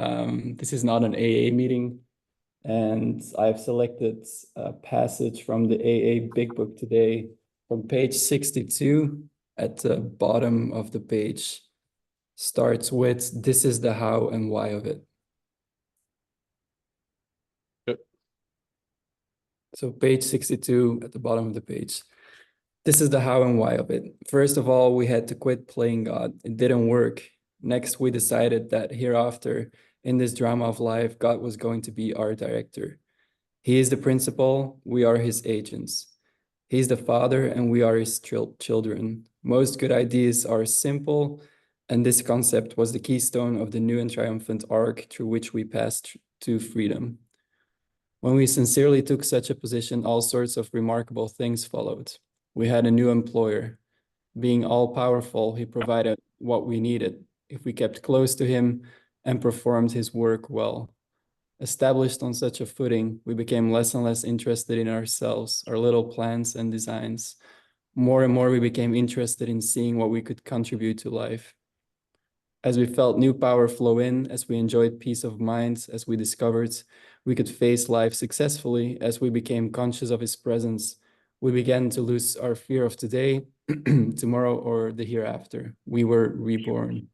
This is not an AA meeting, and I've selected a passage from the AA Big Book today from page 62 at the bottom of the page. Starts with, this is the how and why of it. Yep. So page 62 at the bottom of the page. This is the how and why of it. First of all, we had to quit playing God. It didn't work. Next, we decided that hereafter, in this drama of life, God was going to be our director. He is the principal, we are his agents. He's the father and we are his children. Most good ideas are simple, and this concept was the keystone of the new and triumphant arc through which we passed to freedom. When we sincerely took such a position, all sorts of remarkable things followed. We had a new employer. Being all-powerful, he provided what we needed if we kept close to him and performed his work well. Established on such a footing, we became less and less interested in ourselves, our little plans and designs. More and more, we became interested in seeing what we could contribute to life. As we felt new power flow in, as we enjoyed peace of mind, as we discovered we could face life successfully, as we became conscious of his presence, we began to lose our fear of today, tomorrow, or the hereafter. We were reborn.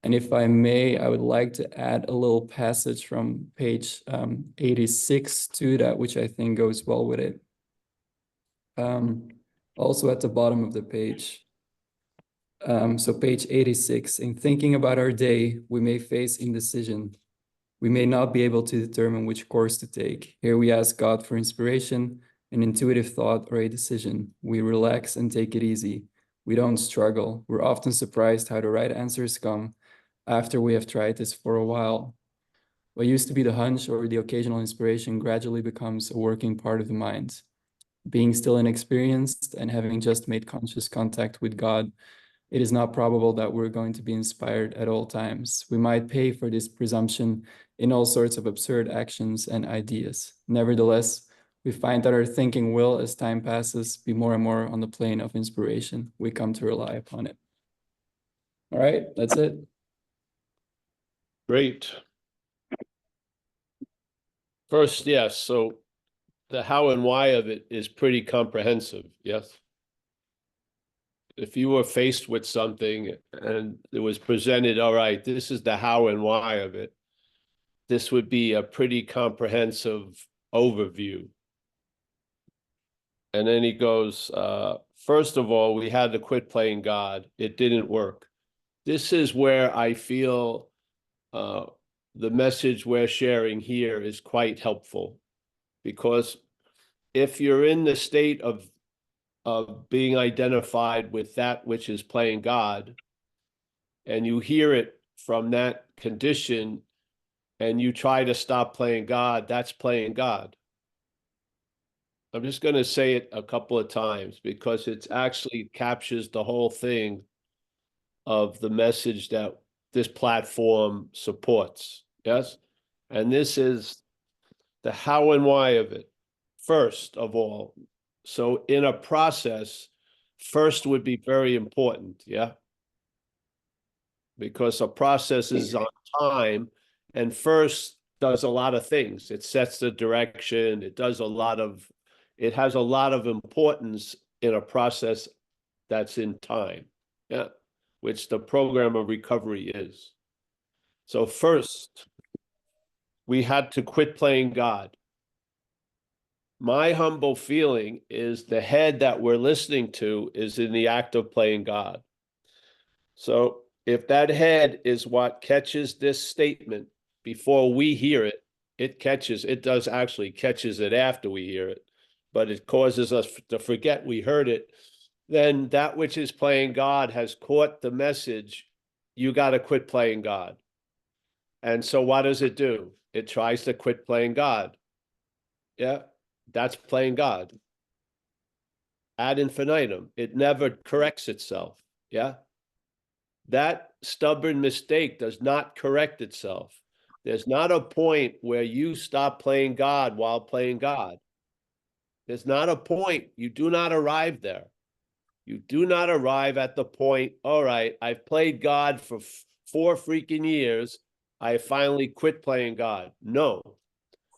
And if I may, I would like to add a little passage from page 86 to that, which I think goes well with it. Also at the bottom of the page. So page 86, in thinking about our day, we may face indecision. We may not be able to determine which course to take. Here we ask God for inspiration, an intuitive thought, or a decision. We relax and take it easy. We don't struggle. We're often surprised how the right answers come after we have tried this for a while. What used to be the hunch or the occasional inspiration gradually becomes a working part of the mind. Being still inexperienced and having just made conscious contact with God, it is not probable that we're going to be inspired at all times. We might pay for this presumption in all sorts of absurd actions and ideas. Nevertheless, we find that our thinking will, as time passes, be more and more on the plane of inspiration. We come to rely upon it. All right, that's it. Great. First, yes, so the how and why of it is pretty comprehensive, yes? If you were faced with something and it was presented, all right, this is the how and why of it, this would be a pretty comprehensive overview. And then he goes, first of all, we had to quit playing God. It didn't work. This is where I feel the message we're sharing here is quite helpful, because if you're in the state of being identified with that which is playing God, and you hear it from that condition, and you try to stop playing God, that's playing God. I'm just going to say it a couple of times because it actually captures the whole thing of the message that this platform supports. Yes. And this is the how and why of it. First of all, so in a process, first would be very important. Yeah. Because a process is on time, and first does a lot of things. It sets the direction. It does it has a lot of importance in a process that's in time. Yeah. Which the program of recovery is. So first, we had to quit playing God. My humble feeling is the head that we're listening to is in the act of playing God. So if that head is what catches this statement before we hear it, it does actually catches it after we hear it, but it causes us to forget we heard it. Then that which is playing God has caught the message, you got to quit playing God. And so what does it do? It tries to quit playing God. Yeah, that's playing God. Ad infinitum. It never corrects itself. Yeah. That stubborn mistake does not correct itself. There's not a point where you stop playing God while playing God. There's not a point. You do not arrive there. You do not arrive at the point, all right, I've played God for 4 freaking years. I finally quit playing God. No,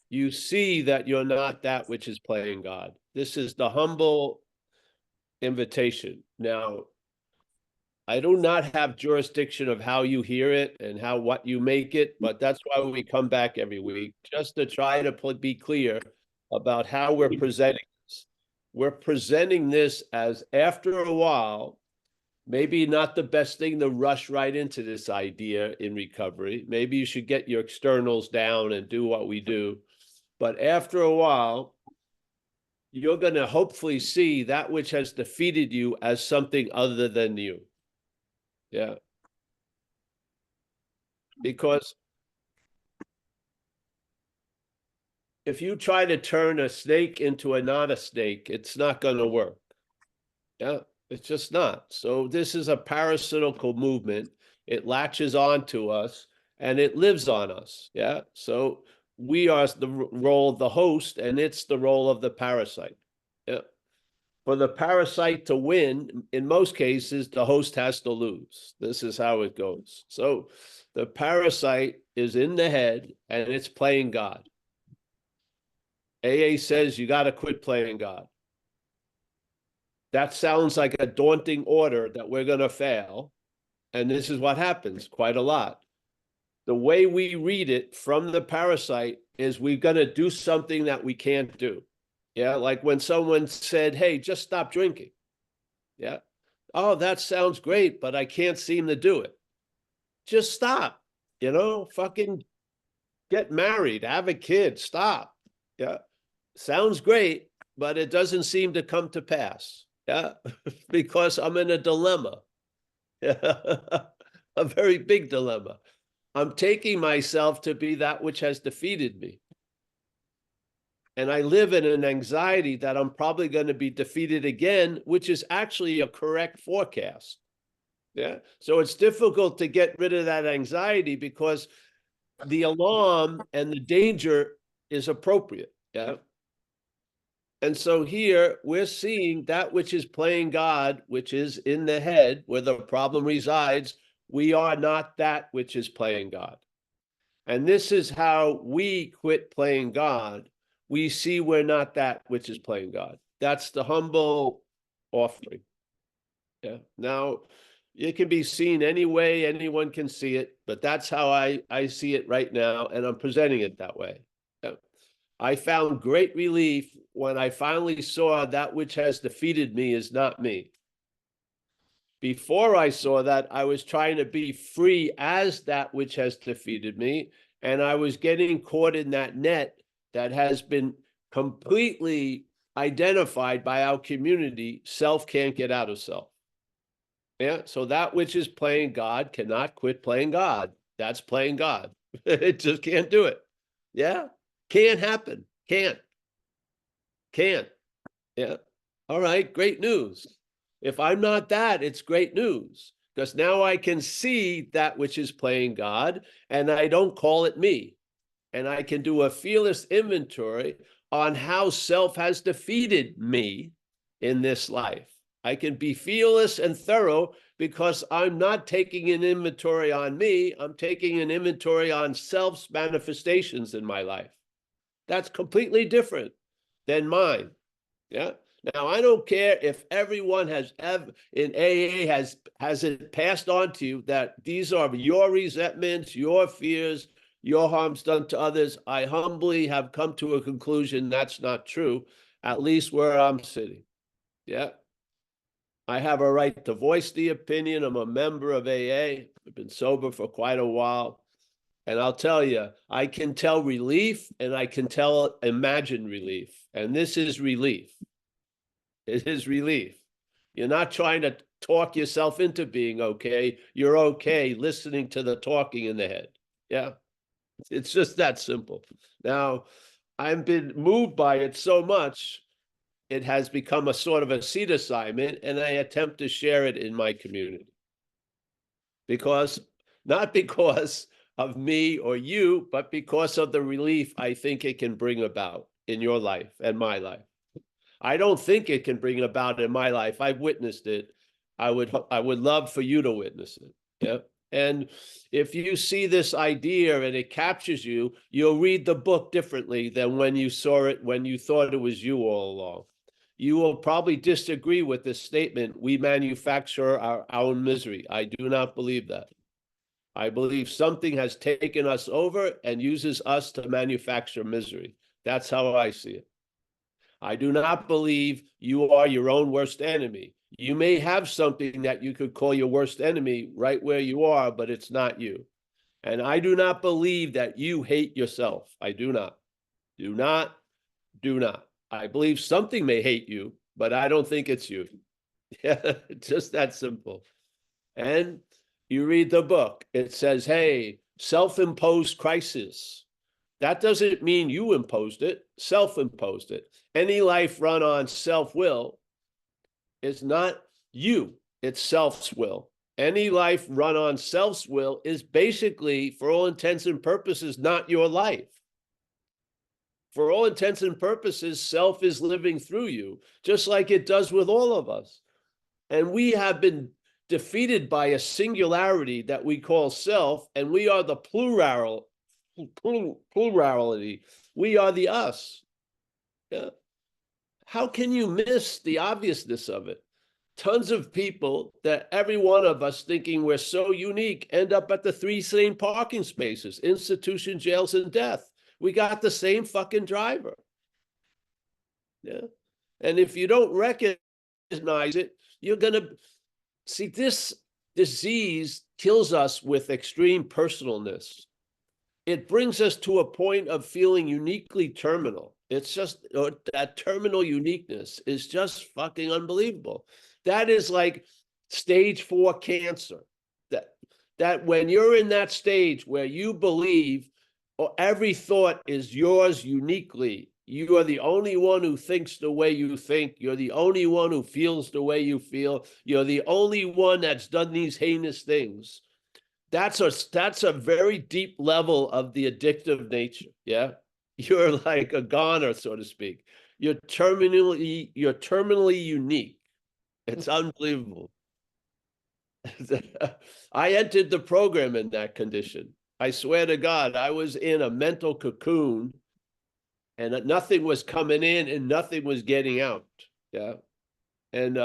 you see that you're not that which is playing God. This is the humble invitation. Now, I do not have jurisdiction of how you hear it and what you make it, but that's why we come back every week, just to try to be clear about how we're presenting this. We're presenting this as, after a while, maybe not the best thing to rush right into this idea in recovery. Maybe you should get your externals down and do what we do. But after a while, you're going to hopefully see that which has defeated you as something other than you. Yeah. Because if you try to turn a snake into a not a snake, it's not going to work. Yeah, it's just not. So this is a parasitical movement. It latches onto us and it lives on us. Yeah. So we are the role of the host and it's the role of the parasite. Yeah. For the parasite to win, in most cases, the host has to lose. This is how it goes. So the parasite is in the head and it's playing God. AA says you got to quit playing God. That sounds like a daunting order that we're going to fail. And this is what happens quite a lot. The way we read it from the parasite is we're going to do something that we can't do. Yeah, like when someone said, hey, just stop drinking. Yeah. Oh, that sounds great, but I can't seem to do it. Just stop, fucking get married, have a kid, stop. Yeah. Sounds great, but it doesn't seem to come to pass. Yeah. Because I'm in a dilemma. A very big dilemma. I'm taking myself to be that which has defeated me. And I live in an anxiety that I'm probably going to be defeated again, which is actually a correct forecast. Yeah. So it's difficult to get rid of that anxiety because the alarm and the danger is appropriate. Yeah. And so here we're seeing that which is playing God, which is in the head where the problem resides. We are not that which is playing God. And this is how we quit playing God. We see we're not that which is playing God. That's the humble offering. Yeah. Now, it can be seen any way, anyone can see it, but that's how I see it right now, and I'm presenting it that way. Yeah. I found great relief when I finally saw that which has defeated me is not me. Before I saw that, I was trying to be free as that which has defeated me, and I was getting caught in that net that has been completely identified by our community. Self can't get out of self. Yeah, so that which is playing God cannot quit playing God. That's playing God. It just can't do it. Yeah, can't happen. Can't. Yeah. All right, great news. If I'm not that, it's great news because now I can see that which is playing God and I don't call it me. And I can do a fearless inventory on how self has defeated me in this life. I can be fearless and thorough because I'm not taking an inventory on me. I'm taking an inventory on self's manifestations in my life. That's completely different than mine. Yeah. Now, I don't care if everyone has ever in AA has it passed on to you that these are your resentments, your fears, your harms done to others. I humbly have come to a conclusion that's not true, at least where I'm sitting. Yeah. I have a right to voice the opinion. I'm a member of AA. I've been sober for quite a while. And I'll tell you, I can tell relief and I can tell imagine relief. And this is relief. It is relief. You're not trying to talk yourself into being okay. You're okay listening to the talking in the head. Yeah. It's just that simple. Now, I've been moved by it so much, it has become a sort of a seat assignment, and I attempt to share it in my community. Not because of me or you, but because of the relief I think it can bring about in your life and my life. I don't think it can bring about in my life. I've witnessed it. I would love for you to witness it. Yeah. And if you see this idea and it captures you, you'll read the book differently than when you saw it, when you thought it was you all along. You will probably disagree with this statement, we manufacture our own misery. I do not believe that. I believe something has taken us over and uses us to manufacture misery. That's how I see it. I do not believe you are your own worst enemy. You may have something that you could call your worst enemy right where you are, but it's not you. And I do not believe that you hate yourself. I do not. Do not. Do not. I believe something may hate you, but I don't think it's you. Yeah, just that simple. And you read the book, it says, hey, self-imposed crisis. That doesn't mean you imposed it, self-imposed it. Any life run on self-will is not you, it's self's will. Any life run on self's will is basically, for all intents and purposes, not your life. For all intents and purposes, self is living through you, just like it does with all of us. And we have been defeated by a singularity that we call self, and we are the plurality. We are the us. Yeah. How can you miss the obviousness of it? Tons of people that every one of us thinking we're so unique end up at the 3 same parking spaces, institution, jails, and death. We got the same fucking driver. Yeah. And if you don't recognize it, you're going to see this disease kills us with extreme personalness. It brings us to a point of feeling uniquely terminal. It's just that terminal uniqueness is just fucking unbelievable. That is like stage 4 cancer. That when you're in that stage where you believe every thought is yours uniquely, you are the only one who thinks the way you think. You're the only one who feels the way you feel. You're the only one that's done these heinous things. That's a very deep level of the addictive nature. Yeah. You're like a goner, so to speak. You're terminally unique. It's unbelievable. I entered the program in that condition. I swear to God, I was in a mental cocoon and nothing was coming in and nothing was getting out. Yeah. And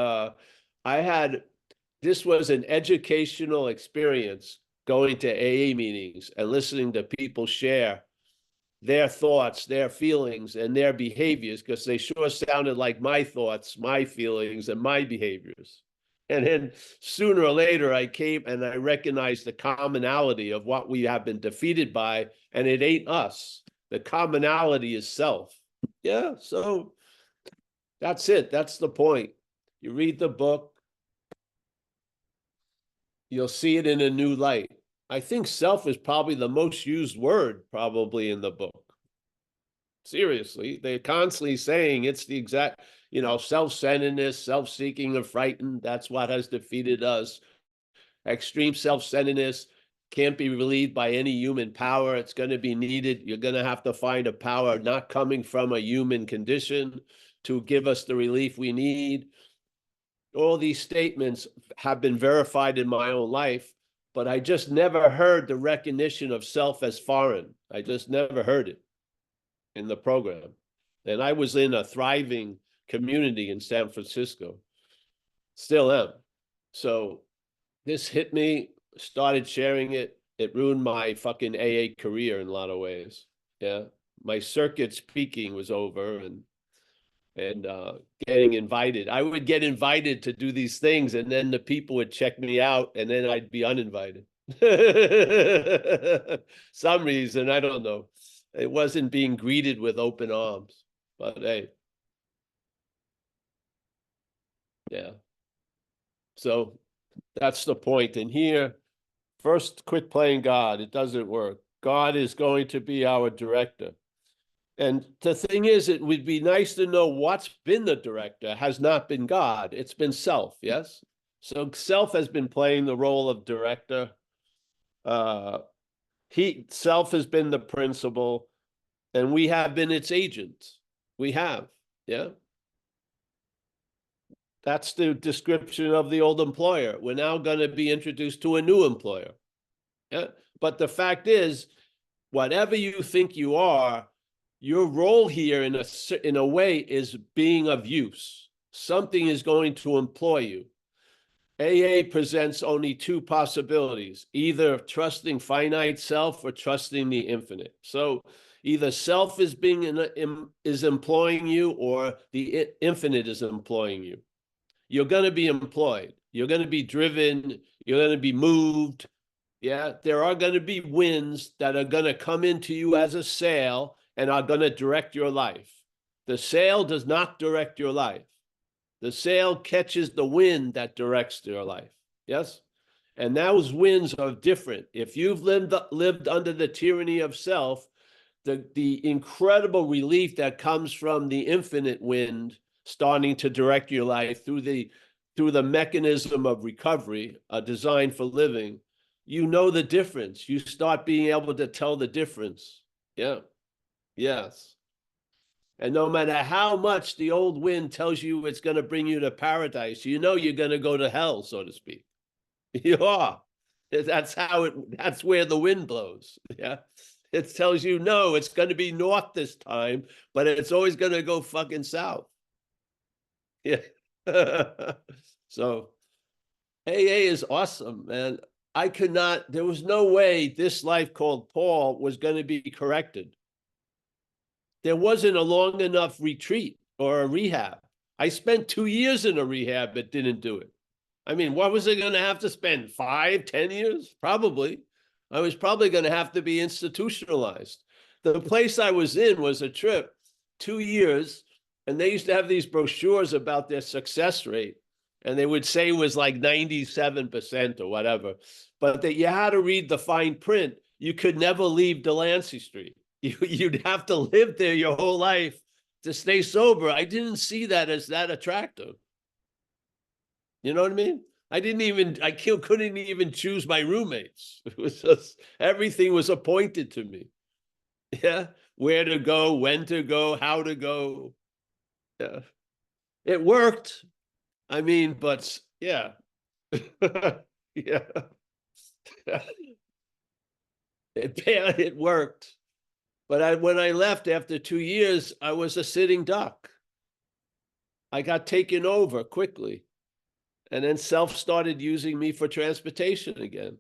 this was an educational experience, going to AA meetings and listening to people share their thoughts, their feelings, and their behaviors, because they sure sounded like my thoughts, my feelings, and my behaviors. And then sooner or later, I came and I recognized the commonality of what we have been defeated by, and it ain't us. The commonality is self. Yeah, so that's it. That's the point. You read the book, you'll see it in a new light. I think self is probably the most used word probably in the book. Seriously, they're constantly saying it's the exact, self-centeredness, self-seeking, and frightened. That's what has defeated us. Extreme self-centeredness can't be relieved by any human power. It's going to be needed. You're going to have to find a power not coming from a human condition to give us the relief we need. All these statements have been verified in my own life, but I just never heard the recognition of self as foreign. I just never heard it in the program. And I was in a thriving community in San Francisco, still am. So this hit me, started sharing it. It ruined my fucking AA career in a lot of ways. Yeah. My circuit speaking was over and getting invited. I would get invited to do these things, and then the people would check me out, and then I'd be uninvited. Some reason, I don't know. It wasn't being greeted with open arms, but hey. Yeah. So that's the point. And here, first, quit playing God. It doesn't work. God is going to be our director. And the thing is, it would be nice to know what's been the director has not been God. It's been self, yes? So self has been playing the role of director. Self has been the principal, and we have been its agents. We have, yeah? That's the description of the old employer. We're now going to be introduced to a new employer. Yeah. But the fact is, whatever you think you are, your role here in a way is being of use. Something is going to employ you. AA presents only two possibilities, either trusting finite self or trusting the infinite. So either self is employing you, or the infinite is employing you. You're going to be employed. You're going to be driven. You're going to be moved. Yeah, there are going to be winds that are going to come into you as a sail and are going to direct your life. The sail does not direct your life. The sail catches the wind that directs your life. Yes? And those winds are different. If you've lived under the tyranny of self, the incredible relief that comes from the infinite wind starting to direct your life through the mechanism of recovery, designed for living, you know the difference. You start being able to tell the difference. Yeah. Yes. And no matter how much the old wind tells you it's going to bring you to paradise, you know you're going to go to hell, so to speak. You are. That's where the wind blows. Yeah. It tells you, no, it's going to be north this time, but it's always going to go fucking south. Yeah. So AA is awesome, man. There was no way this life called Paul was going to be corrected. There wasn't a long enough retreat or a rehab. I spent 2 years in a rehab that didn't do it. I mean, what was I going to have to spend 5, 10 years? Probably. I was probably going to have to be institutionalized. The place I was in was a trip, 2 years, and they used to have these brochures about their success rate. And they would say it was like 97% or whatever, but that you had to read the fine print. You could never leave Delancey Street. You'd have to live there your whole life to stay sober. I didn't see that as that attractive. You know what I mean? I couldn't even choose my roommates. It was just, everything was appointed to me. Yeah. Where to go, when to go, how to go. Yeah. It worked. I mean, but yeah. Yeah. It worked. But when I left after 2 years, I was a sitting duck. I got taken over quickly. And then self started using me for transportation again.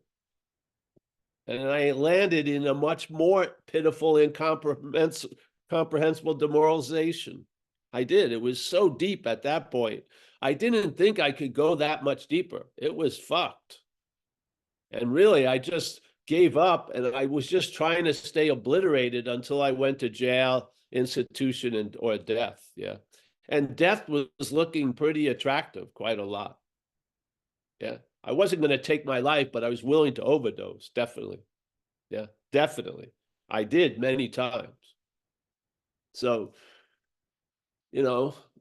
And I landed in a much more pitiful, incomprehensible demoralization. I did. It was so deep at that point. I didn't think I could go that much deeper. It was fucked. And really, I just gave up, and I was just trying to stay obliterated until I went to jail, institution, or death. Yeah. And death was looking pretty attractive, quite a lot. Yeah. I wasn't going to take my life, but I was willing to overdose. Definitely. Yeah, definitely. I did many times. So,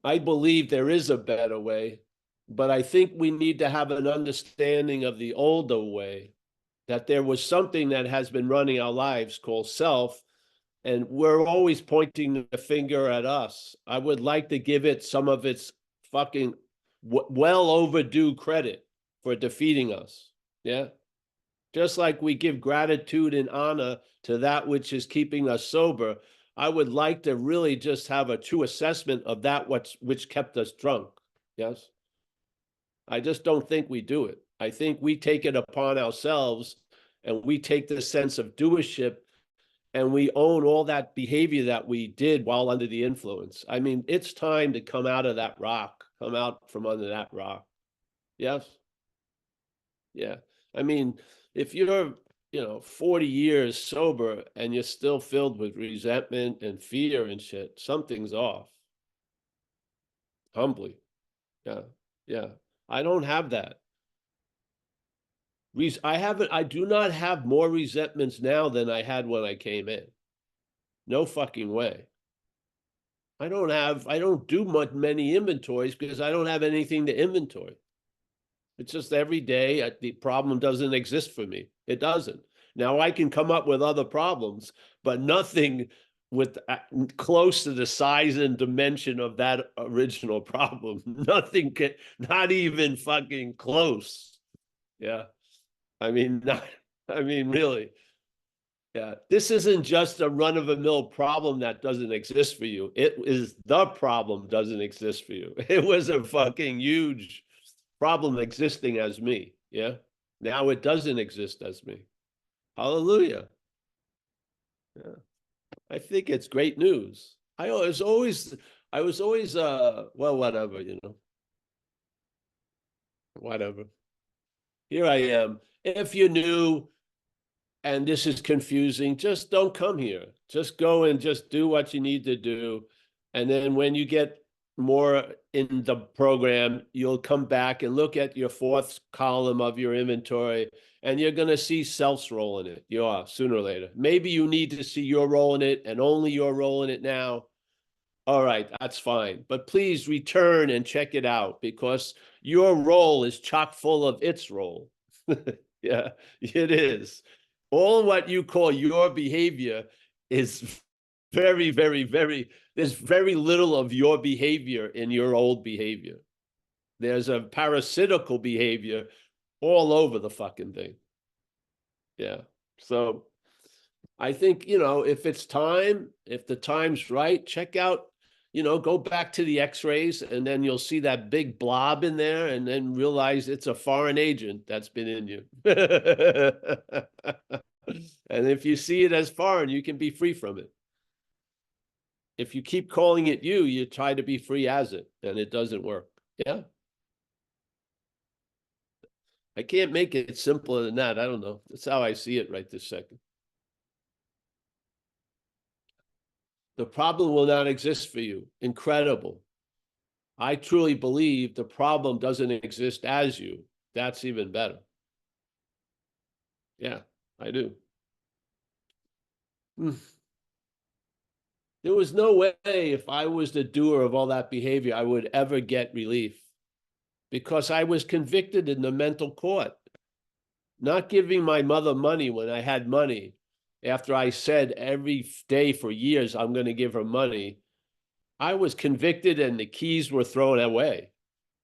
I believe there is a better way, but I think we need to have an understanding of the older way, that there was something that has been running our lives called self, and we're always pointing the finger at us. I would like to give it some of its fucking well overdue credit for defeating us. Yeah. Just like we give gratitude and honor to that which is keeping us sober, I would like to really just have a true assessment of that which kept us drunk. Yes. I just don't think we do it. I think we take it upon ourselves, and we take the sense of doership, and we own all that behavior that we did while under the influence. I mean, it's time to come out of that rock, come out from under that rock. Yes. Yeah. I mean, if you're, 40 years sober and you're still filled with resentment and fear and shit, something's off. Humbly. Yeah. Yeah. I don't have that. I do not have more resentments now than I had when I came in. No fucking way. I don't do many inventories because I don't have anything to inventory. It's just every day the problem doesn't exist for me. It doesn't. Now I can come up with other problems, but nothing with close to the size and dimension of that original problem. Nothing not even fucking close. Yeah. I mean, I mean, really. Yeah, this isn't just a run-of-the-mill problem that doesn't exist for you. It is the problem doesn't exist for you. It was a fucking huge problem existing as me. Yeah. Now it doesn't exist as me. Hallelujah. Yeah. I think it's great news. I was always, well, whatever, whatever. Here I am. If you're new and this is confusing, just don't come here. Just go and just do what you need to do. And then when you get more in the program, you'll come back and look at your fourth column of your inventory, and you're going to see self's role in it. You are, sooner or later. Maybe you need to see your role in it and only your role in it now. All right, that's fine. But please return and check it out, because your role is chock full of its role. Yeah, it is. All what you call your behavior is very, very, very, there's very little of your behavior in your old behavior. There's a parasitical behavior all over the fucking thing. Yeah. So I think, if it's time, if the time's right, check out, go back to the x-rays, and then you'll see that big blob in there, and then realize it's a foreign agent that's been in you. And if you see it as foreign, you can be free from it. If you keep calling it you, you try to be free as it, and it doesn't work. Yeah. I can't make it simpler than that. I don't know. That's how I see it right this second. The problem will not exist for you. Incredible. I truly believe the problem doesn't exist as you. That's even better. Yeah, I do. There was no way, if I was the doer of all that behavior, I would ever get relief, because I was convicted in the mental court. Not giving my mother money when I had money, after I said every day for years, I'm going to give her money. I was convicted and the keys were thrown away.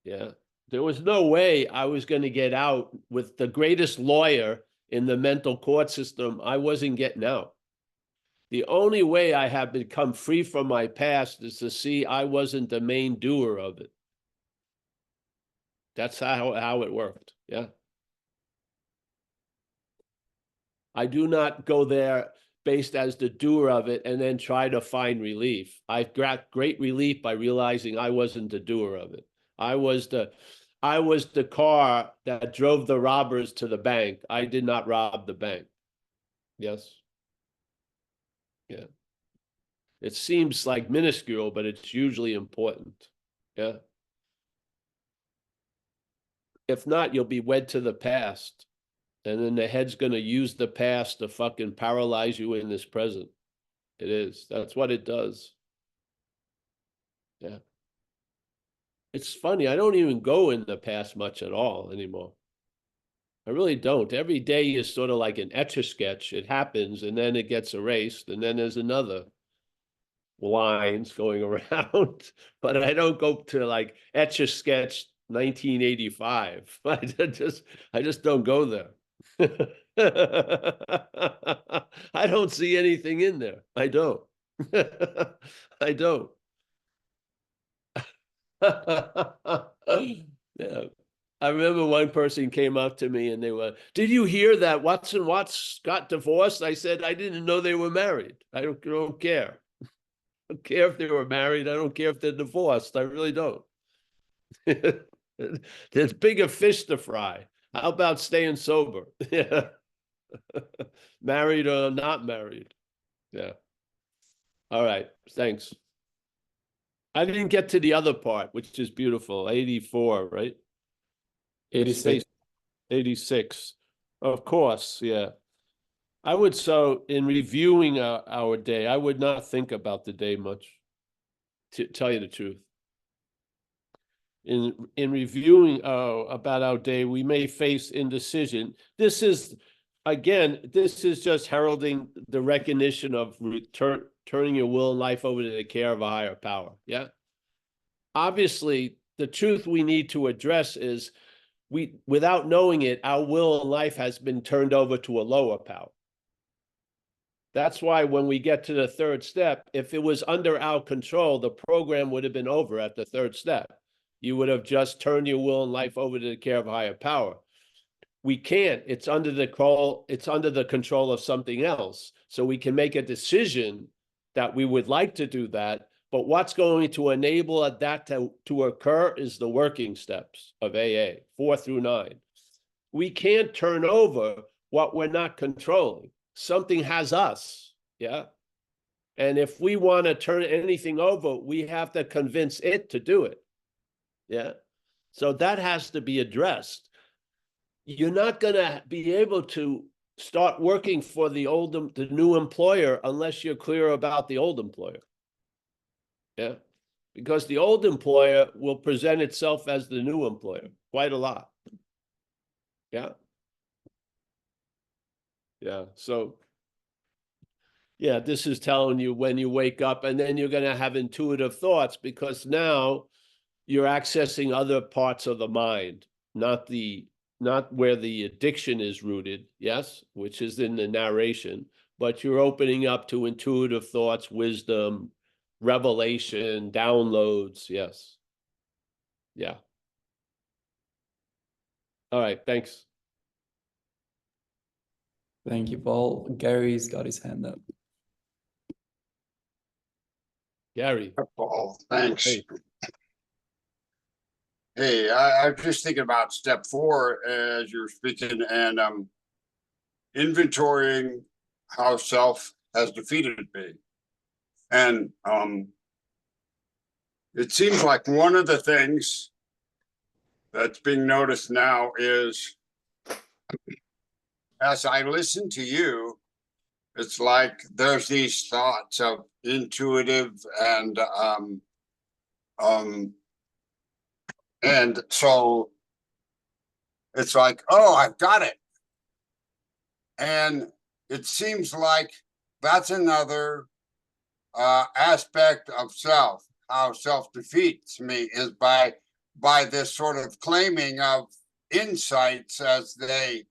Yeah. There was no way I was going to get out with the greatest lawyer in the mental court system. I wasn't getting out. The only way I have become free from my past is to see I wasn't the main doer of it. That's how it worked. Yeah. I do not go there based as the doer of it and then try to find relief. I've got great relief by realizing I wasn't the doer of it. I was the car that drove the robbers to the bank. I did not rob the bank. Yes. Yeah. It seems like minuscule, but it's usually important. Yeah. If not, you'll be wed to the past. And then the head's going to use the past to fucking paralyze you in this present. It is. That's what it does. Yeah. It's funny. I don't even go in the past much at all anymore. I really don't. Every day is sort of like an Etch-a-Sketch. It happens, and then it gets erased, and then there's another lines going around. But I don't go to like Etch-a-Sketch 1985. I just don't go there. I don't see anything in there. I don't. I don't. Yeah. I remember one person came up to me and they were, did you hear that Watson Watts got divorced? I said, I didn't know they were married. I don't care. I don't care if they were married. I don't care if they're divorced. I really don't. There's bigger fish to fry. How about staying sober? Yeah. Married or not married. Yeah. All right. Thanks. I didn't get to the other part, which is beautiful. 84, right? 86. 86. Of course, yeah. So in reviewing our day, I would not think about the day much, to tell you the truth. In reviewing about our day, we may face indecision. This is just heralding the recognition of turning your will and life over to the care of a higher power. Yeah. Obviously, the truth we need to address is without knowing it, our will in life has been turned over to a lower power. That's why when we get to the third step, if it was under our control, the program would have been over at the third step. You would have just turned your will and life over to the care of higher power. We can't. It's under the control of something else. So we can make a decision that we would like to do that, but what's going to enable that to occur is the working steps of AA, 4 through 9. We can't turn over what we're not controlling. Something has us, yeah? And if we want to turn anything over, we have to convince it to do it, yeah? So that has to be addressed. You're not going to be able to start working for the new employer unless you're clear about the old employer. Yeah, because the old employer will present itself as the new employer quite a lot. Yeah. Yeah. So, yeah, this is telling you when you wake up, and then you're going to have intuitive thoughts because now you're accessing other parts of the mind, not where the addiction is rooted, yes, which is in the narration, but you're opening up to intuitive thoughts, wisdom, revelation, downloads, yes. Yeah. All right, thanks. Thank you, Paul. Gary's got his hand up. Gary. Paul, thanks. Hey. Hey, I was just thinking about step 4 as you're speaking, and inventorying how self has defeated me. And it seems like one of the things that's being noticed now is, as I listen to you, it's like there's these thoughts of intuitive and so it's like, oh, I've got it. And it seems like that's another aspect of self, how self defeats me is by this sort of claiming of insights as they,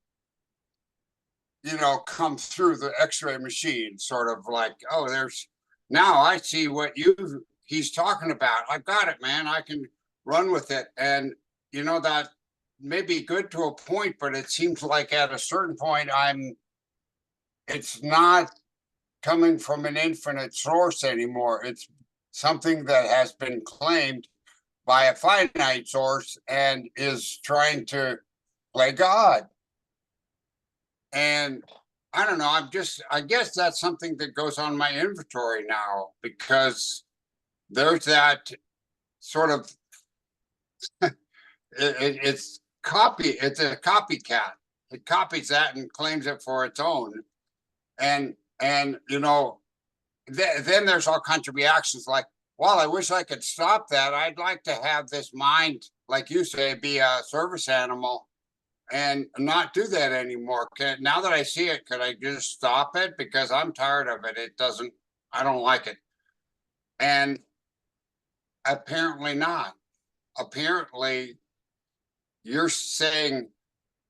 come through the x-ray machine, sort of like, oh, now I see what he's talking about. I've got it, man. I can run with it. And that may be good to a point, but it seems like at a certain point it's not coming from an infinite source anymore. It's something that has been claimed by a finite source and is trying to play God. And I don't know, I guess that's something that goes on my inventory now, because there's that sort of it's a copycat. It copies that and claims it for its own. And then there's all kinds of reactions like, well, I wish I could stop that. I'd like to have this mind, like you say, be a service animal and not do that anymore. Now that I see it, could I just stop it? Because I'm tired of it. I don't like it. And apparently not. Apparently, you're saying,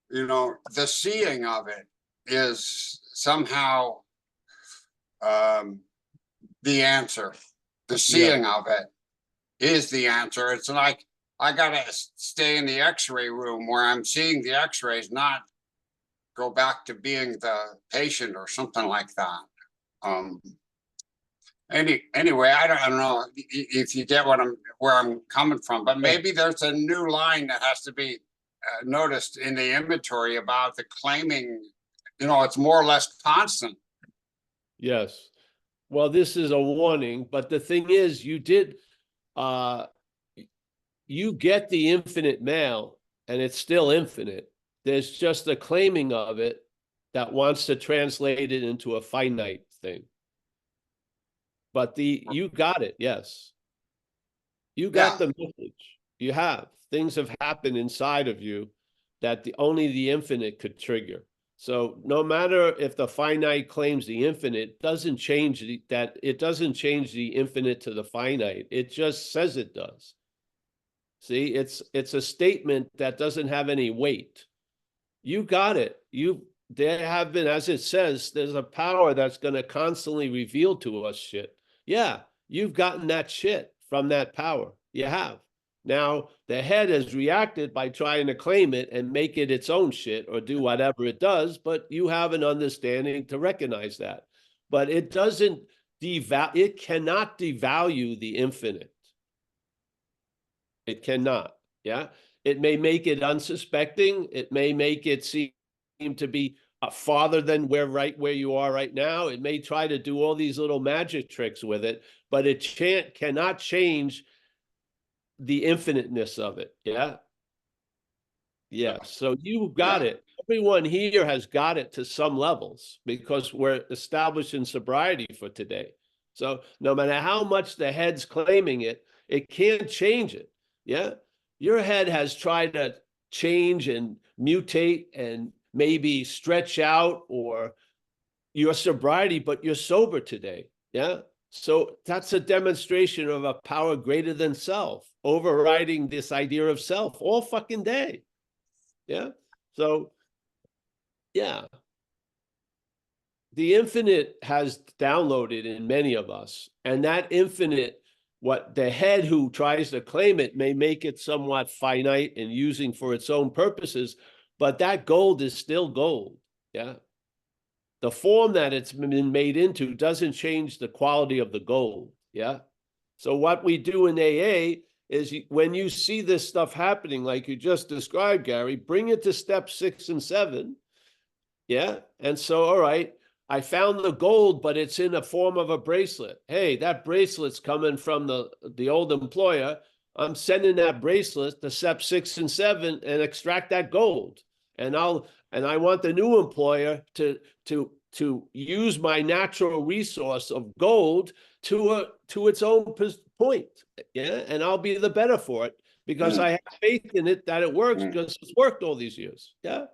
the seeing of it is somehow the answer. The seeing of it is the answer. It's like I gotta stay in the x-ray room where I'm seeing the x-rays, not go back to being the patient or something like that. Anyway, I don't know if you get where I'm coming from, but maybe there's a new line that has to be noticed in the inventory about the claiming. It's more or less constant. Yes. Well, this is a warning, but the thing is, you get the infinite mail, and it's still infinite. There's just a claiming of it that wants to translate it into a finite thing. But you got it, yes. You got the message. You have. Things have happened inside of you that only the infinite could trigger. So no matter if the finite claims the infinite, it doesn't change the infinite to the finite. It just says it does. See, it's a statement that doesn't have any weight. You got it. There have been, as it says, there's a power that's going to constantly reveal to us shit. Yeah, you've gotten that shit from that power. You have. Now, the head has reacted by trying to claim it and make it its own shit or do whatever it does, but you have an understanding to recognize that. But it doesn't it cannot devalue the infinite. It cannot. Yeah. It may make it unsuspecting. It may make it seem to be farther than where you are right now. It may try to do all these little magic tricks with it, but it cannot change the infiniteness of it. Yeah. Yeah. So you got it. Everyone here has got it to some levels because we're establishing sobriety for today. So no matter how much the head's claiming it, it can't change it. Yeah. Your head has tried to change and mutate and maybe stretch out or your sobriety, but you're sober today. Yeah. So that's a demonstration of a power greater than self, overriding this idea of self all fucking day. Yeah. So, yeah. The infinite has downloaded in many of us, and that infinite, what the head who tries to claim it may make it somewhat finite and using for its own purposes, but that gold is still gold. Yeah. The form that it's been made into doesn't change the quality of the gold. Yeah. So what we do in AA is when you see this stuff happening, like you just described, Gary, bring it to step 6 and 7. Yeah. And so, all right, I found the gold, but it's in the form of a bracelet. Hey, that bracelet's coming from the old employer. I'm sending that bracelet to step 6 and 7 and extract that gold. And I want the new employer to use my natural resource of gold to its own point. Yeah. And I'll be the better for it because I have faith in it that it works because it's worked all these years. Yeah.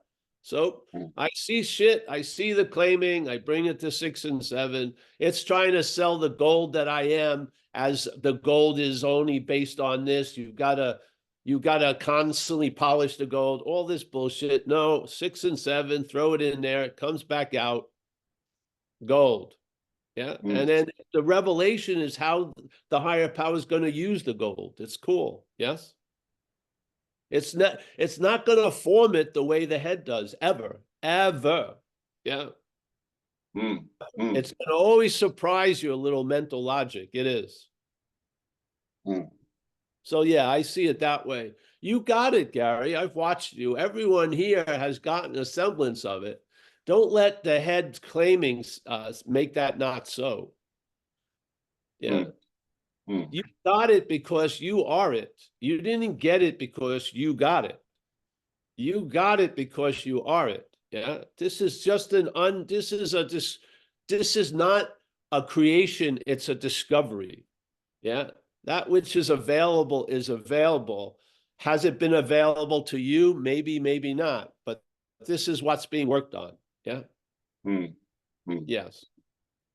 So I see shit. I see the claiming. I bring it to 6 and 7. It's trying to sell the gold that I am as the gold is only based on this. You gotta constantly polish the gold, all this bullshit. No, 6 and 7, throw it in there. It comes back out. Gold. Yeah. And then the revelation is how the higher power is going to use the gold. It's cool. Yes. It's not going to form it the way the head does ever. Yeah. It's going to always surprise you a little mental logic. It is. So yeah, I see it that way. You got it, Gary. I've watched you. Everyone here has gotten a semblance of it. Don't let the head claiming make that not so. Yeah. You got it because you are it. You didn't get it because you got it. You got it because you are it. Yeah. This is just this is not a creation, it's a discovery. Yeah. That which is available is available. Has it been available to you? Maybe, maybe not. But this is what's being worked on. Yeah. Yes.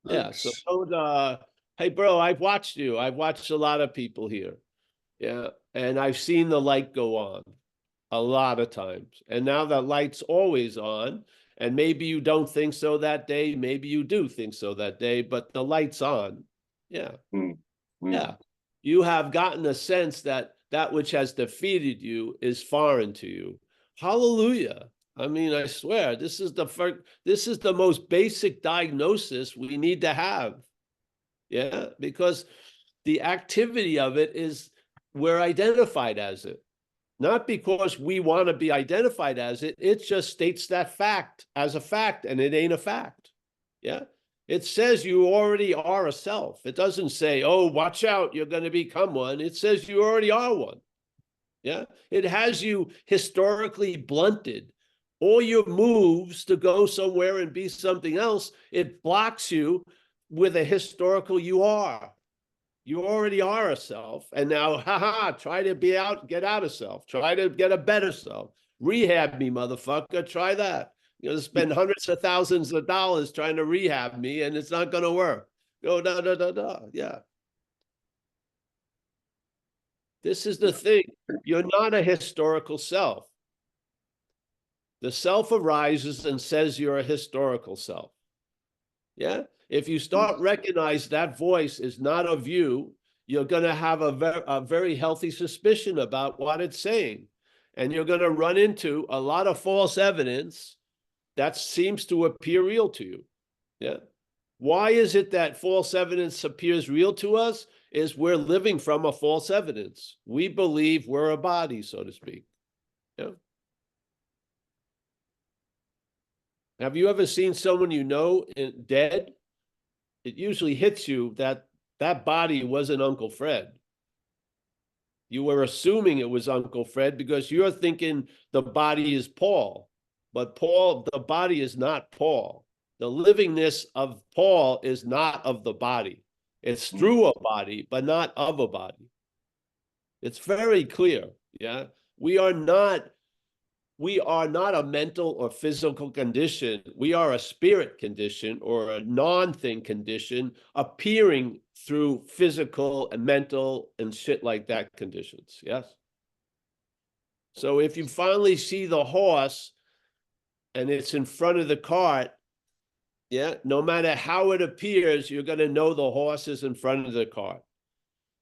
Yeah. So don't, hey, bro, I've watched you. I've watched a lot of people here. Yeah. And I've seen the light go on a lot of times. And now that light's always on. And maybe you don't think so that day. Maybe you do think so that day, but the light's on. Yeah. Yeah. You have gotten a sense that that which has defeated you is foreign to you. Hallelujah. I mean, I swear, this is the most basic diagnosis we need to have. Yeah, because the activity of it is we're identified as it. Not because we want to be identified as it. It just states that fact as a fact, and it ain't a fact. Yeah. It says you already are a self. It doesn't say, oh, watch out, you're going to become one. It says you already are one. Yeah. It has you historically blunted. All your moves to go somewhere and be something else, it blocks you with a historical you are. You already are a self. And now, try to get out of self. Try to get a better self. Rehab me, motherfucker. Try that. You're going to spend hundreds of thousands of dollars trying to rehab me, and it's not going to work. Go, yeah. This is the thing. You're not a historical self. The self arises and says you're a historical self. Yeah. If you start recognize that voice is not of you, you're going to have a very healthy suspicion about what it's saying. And you're going to run into a lot of false evidence that seems to appear real to you. Yeah. Why is it that false evidence appears real to us? Is we're living from a false evidence. We believe we're a body, so to speak. Yeah. Have you ever seen someone you know dead? It usually hits you that that body wasn't Uncle Fred. You were assuming it was Uncle Fred because you're thinking the body is Paul. But Paul, the body is not Paul. The livingness of Paul is not of the body. It's through a body, but not of a body. It's very clear. Yeah. We are not a mental or physical condition. We are a spirit condition or a non-thing condition appearing through physical and mental and shit like that conditions. Yes. So if you finally see the horse and it's in front of the cart, yeah, no matter how it appears, you're going to know the horse is in front of the cart.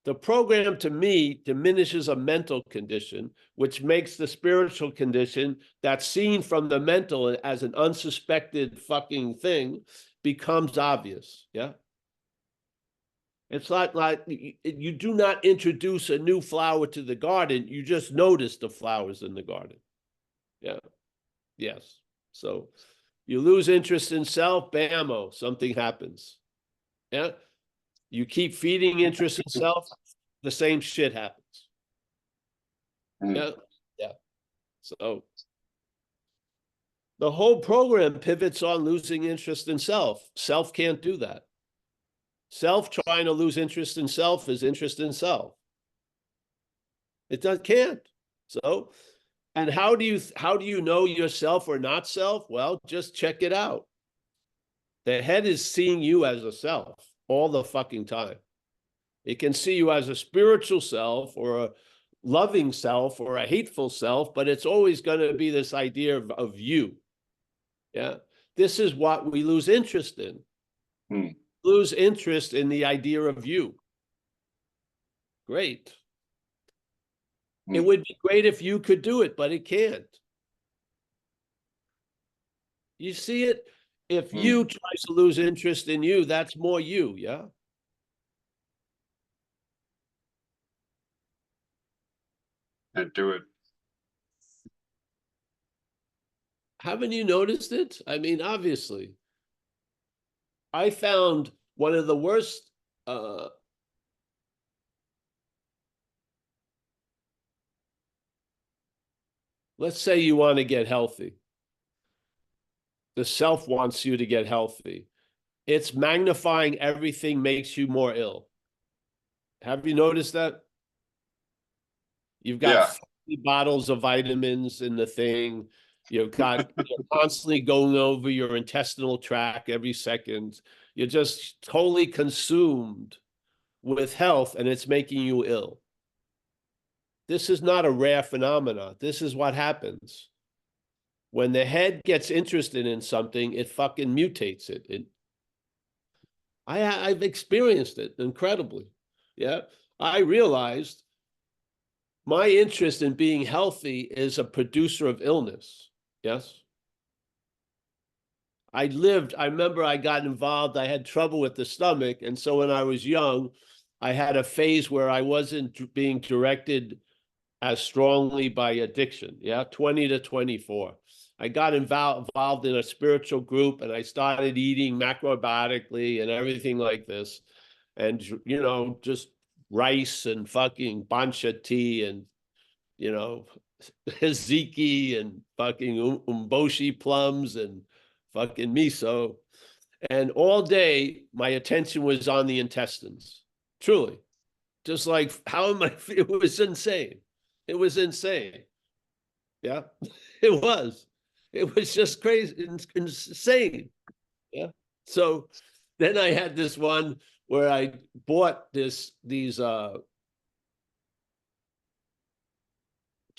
The program, to me, diminishes a mental condition, which makes the spiritual condition that's seen from the mental as an unsuspected fucking thing becomes obvious. Yeah. It's like you do not introduce a new flower to the garden. You just notice the flowers in the garden. Yeah. Yes. So you lose interest in self, bammo, something happens. Yeah. You keep feeding interest in self, the same shit happens. Yeah. Yeah. So the whole program pivots on losing interest in self. Self can't do that. Self trying to lose interest in self is interest in self. It can't. So, and how do you know yourself or not self? Well, just check it out. The head is seeing you as a self all the fucking time. It can see you as a spiritual self or a loving self or a hateful self, but it's always going to be this idea of you. Yeah. This is what we lose interest in. Lose interest in the idea of you. Great. It would be great if you could do it, but it can't. You see it? If you tries to lose interest in you, that's more you, yeah? And do it. Haven't you noticed it? I mean, obviously. I found one of the worst let's say you want to get healthy. The self wants you to get healthy. It's magnifying everything makes you more ill. Have you noticed that? You've got 50 bottles of vitamins in the thing. You're constantly going over your intestinal tract every second. You're just totally consumed with health, and it's making you ill. This is not a rare phenomenon. This is what happens. When the head gets interested in something, it fucking mutates it. I've experienced it incredibly. Yeah. I realized my interest in being healthy is a producer of illness. Yes. I remember I got involved. I had trouble with the stomach. And so when I was young, I had a phase where I wasn't being directed as strongly by addiction. Yeah. 20 to 24. I got involved in a spiritual group and I started eating macrobiotically and everything like this. And, you know, just rice and fucking bancha tea and, you know, hiziki and fucking umboshi plums and fucking miso. And all day, my attention was on the intestines. Truly. Just like, how am I? It was insane. It was insane. Yeah, it was. It was just crazy, insane. Yeah. So then I had this one where I bought these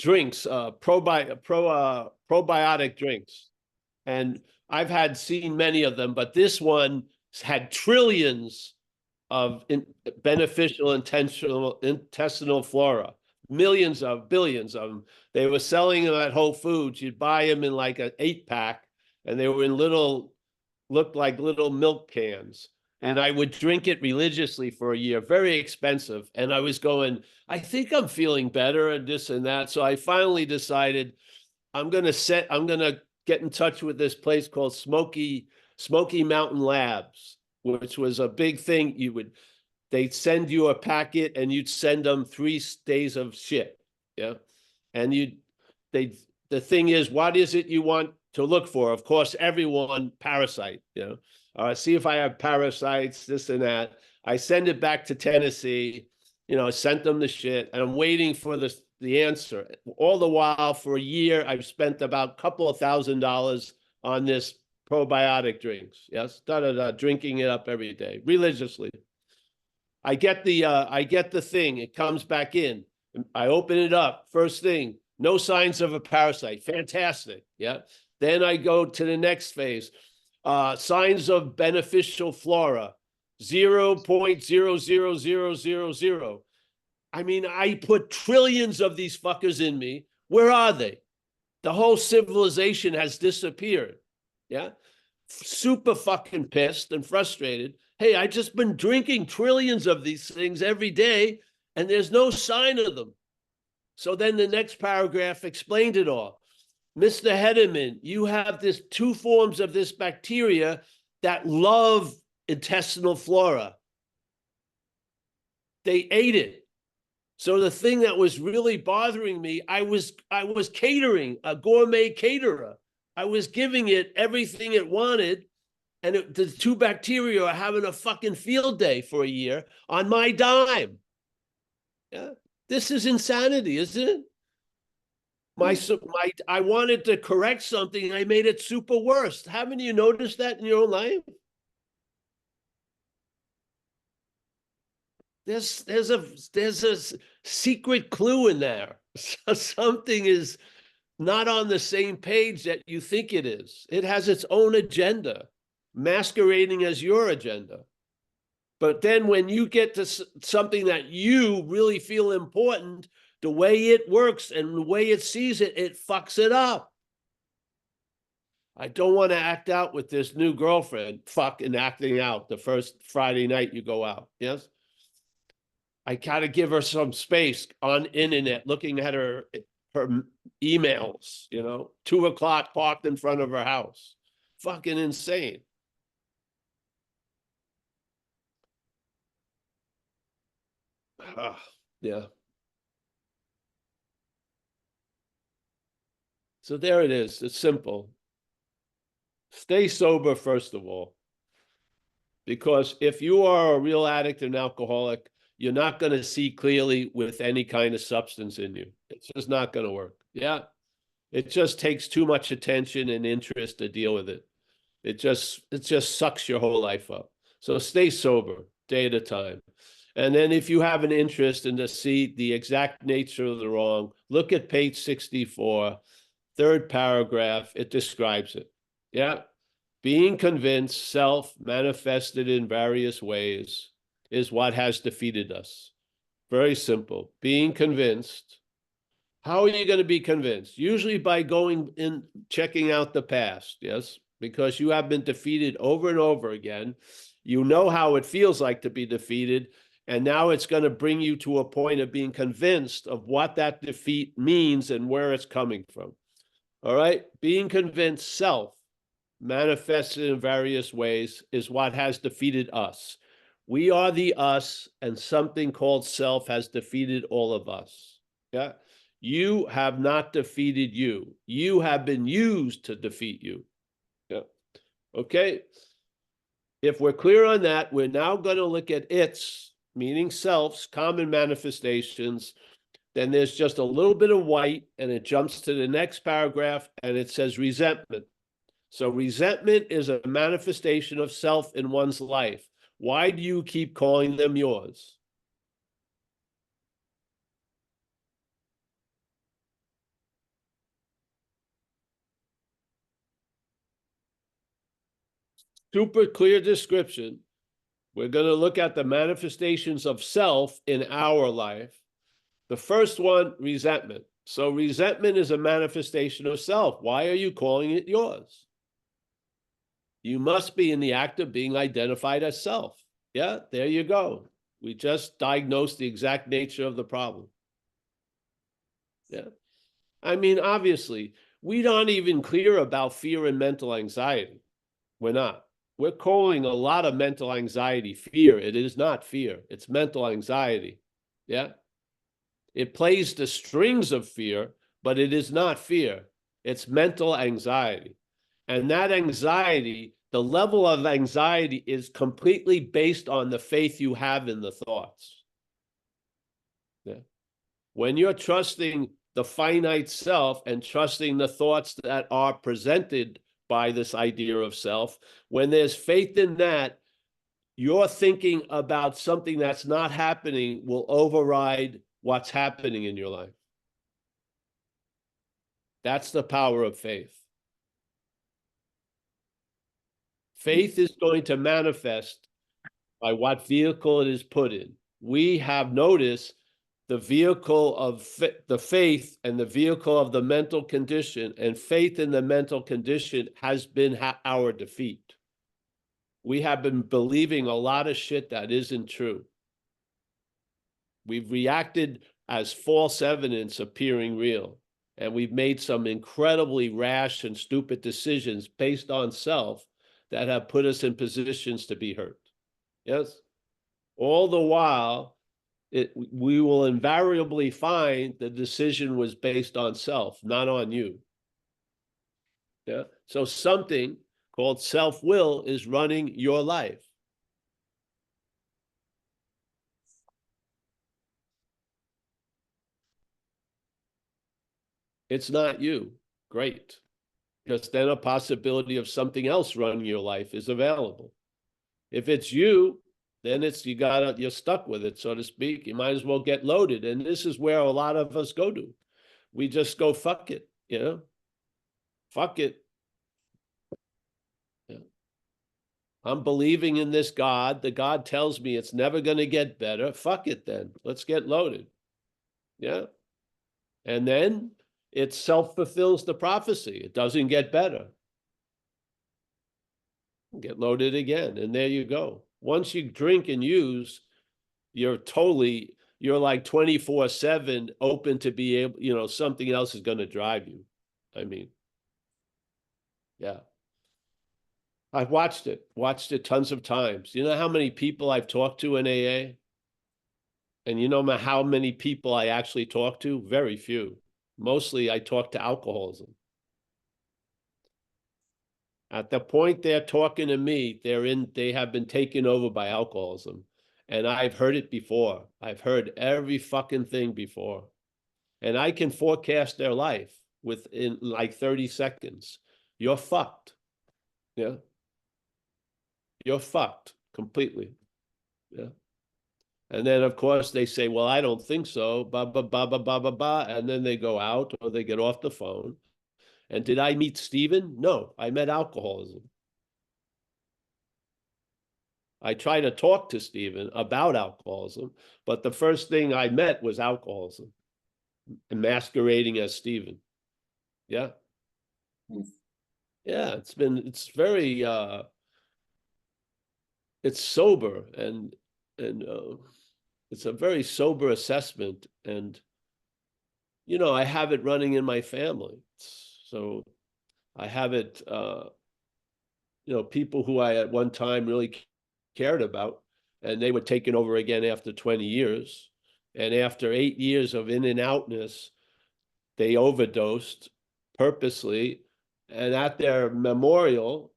drinks, probiotic drinks. And I've seen many of them, but this one had trillions of beneficial intestinal flora, billions of them. They were selling them at Whole Foods. You'd buy them in like an 8-pack, and they were in looked like little milk cans. And I would drink it religiously for a year, very expensive. And I was going, I think I'm feeling better and this and that. So I finally decided I'm gonna get in touch with this place called Smoky Mountain Labs, which was a big thing. They'd send you a packet and you'd send them 3 days of shit. Yeah. And the thing is, what is it you want to look for? Of course, everyone parasite, see if I have parasites, this and that. I send it back to Tennessee, I sent them the shit, and I'm waiting for the answer. All the while, for a year, I've spent about a couple of $1,000s on this probiotic drinks. Yes, drinking it up every day religiously. I get the thing. It comes back in. I open it up. First thing, no signs of a parasite. Fantastic. Yeah. Then I go to the next phase. Signs of beneficial flora, 0.00000. I mean, I put trillions of these fuckers in me. Where are they? The whole civilization has disappeared. Yeah. Super fucking pissed and frustrated. Hey, I just been drinking trillions of these things every day, and there's no sign of them. So then the next paragraph explained it all. Mr. Hedderman, you have this 2 forms of this bacteria that love intestinal flora. They ate it. So the thing that was really bothering me, I was catering, a gourmet caterer. I was giving it everything it wanted, and the 2 bacteria are having a fucking field day for a year on my dime. Yeah, this is insanity, isn't it? I wanted to correct something, I made it super worse. Haven't you noticed that in your own life? There's a secret clue in there. Something is not on the same page that you think it is. It has its own agenda, masquerading as your agenda. But then when you get to something that you really feel important, the way it works and the way it sees it, it fucks it up. I don't want to act out with this new girlfriend, fucking acting out the first Friday night you go out. Yes. I gotta give her some space on internet, looking at her emails, 2 o'clock parked in front of her house. Fucking insane. Yeah. So there it is. It's simple. Stay sober, first of all. Because if you are a real addict and alcoholic, you're not going to see clearly with any kind of substance in you. It's just not going to work. Yeah. It just takes too much attention and interest to deal with it. It just sucks your whole life up. So stay sober, day at a time. And then if you have an interest in to see the exact nature of the wrong, look at page 64, 3rd paragraph. It describes it. Yeah. Being convinced, self manifested in various ways, is what has defeated us. Very simple. Being convinced. How are you going to be convinced? Usually by going in, checking out the past. Yes. Because you have been defeated over and over again. You know how it feels like to be defeated. And now it's going to bring you to a point of being convinced of what that defeat means and where it's coming from. All right. Being convinced, self manifested in various ways, is what has defeated us. We are the us, and something called self has defeated all of us. Yeah. You have not defeated you. You have been used to defeat you. Yeah. Okay. If we're clear on that, we're now going to look at its, meaning self's, common manifestations. Then there's just a little bit of white, and it jumps to the next paragraph, and it says resentment. So resentment is a manifestation of self in one's life. Why do you keep calling them yours? super clear description. We're going to look at the manifestations of self in our life. The first one, resentment. So resentment is a manifestation of self. Why are you calling it yours? You must be in the act of being identified as self. Yeah, there you go. We just diagnosed the exact nature of the problem. Yeah. I mean, obviously, we aren't even clear about fear and mental anxiety. We're not. We're calling a lot of mental anxiety fear. It is not fear. It's mental anxiety. Yeah. It plays the strings of fear, but it is not fear. It's mental anxiety. And that anxiety, the level of anxiety is completely based on the faith you have in the thoughts. Yeah. When you're trusting the finite self and trusting the thoughts that are presented by this idea of self, when there's faith in that, your thinking about something that's not happening will override what's happening in your life. That's the power of faith. Faith is going to manifest by what vehicle it is put in. We have noticed the vehicle of the faith and the vehicle of the mental condition, and faith in the mental condition has been our defeat. We have been believing a lot of shit that isn't true. We've reacted as false evidence appearing real, and we've made some incredibly rash and stupid decisions based on self that have put us in positions to be hurt. Yes? All the while, we will invariably find the decision was based on self, not on you. Yeah. So something called self-will is running your life. It's not you. Great. Because then a possibility of something else running your life is available. If it's you, then you're stuck with it, so to speak. You might as well get loaded. And this is where a lot of us go to. We just go, fuck it, fuck it. Yeah. I'm believing in this God. The God tells me it's never going to get better. Fuck it then. Let's get loaded. Yeah. And then it self-fulfills the prophecy. It doesn't get better. Get loaded again. And there you go. Once you drink and use, you're like 24/7 open to be able, something else is going to drive you. I mean, yeah. I've watched it tons of times. You know how many people I've talked to in AA? And you know how many people I actually talk to? Very few. Mostly I talk to alcoholism. At the point they're talking to me, they have been taken over by alcoholism. And I've heard it before. I've heard every fucking thing before. And I can forecast their life within like 30 seconds. You're fucked. Yeah. You're fucked completely. Yeah. And then, of course, they say, well, I don't think so, ba, ba, ba, ba, ba, ba, ba. And then they go out or they get off the phone. And did I meet Stephen? No, I met alcoholism. I try to talk to Stephen about alcoholism, but the first thing I met was alcoholism, masquerading as Stephen. Yeah. Yeah, it's very, it's sober and it's a very sober assessment. And, I have it running in my family. So I have it, people who I at one time really cared about, and they were taken over again after 20 years. And after 8 years of in and outness, they overdosed purposely. And at their memorial,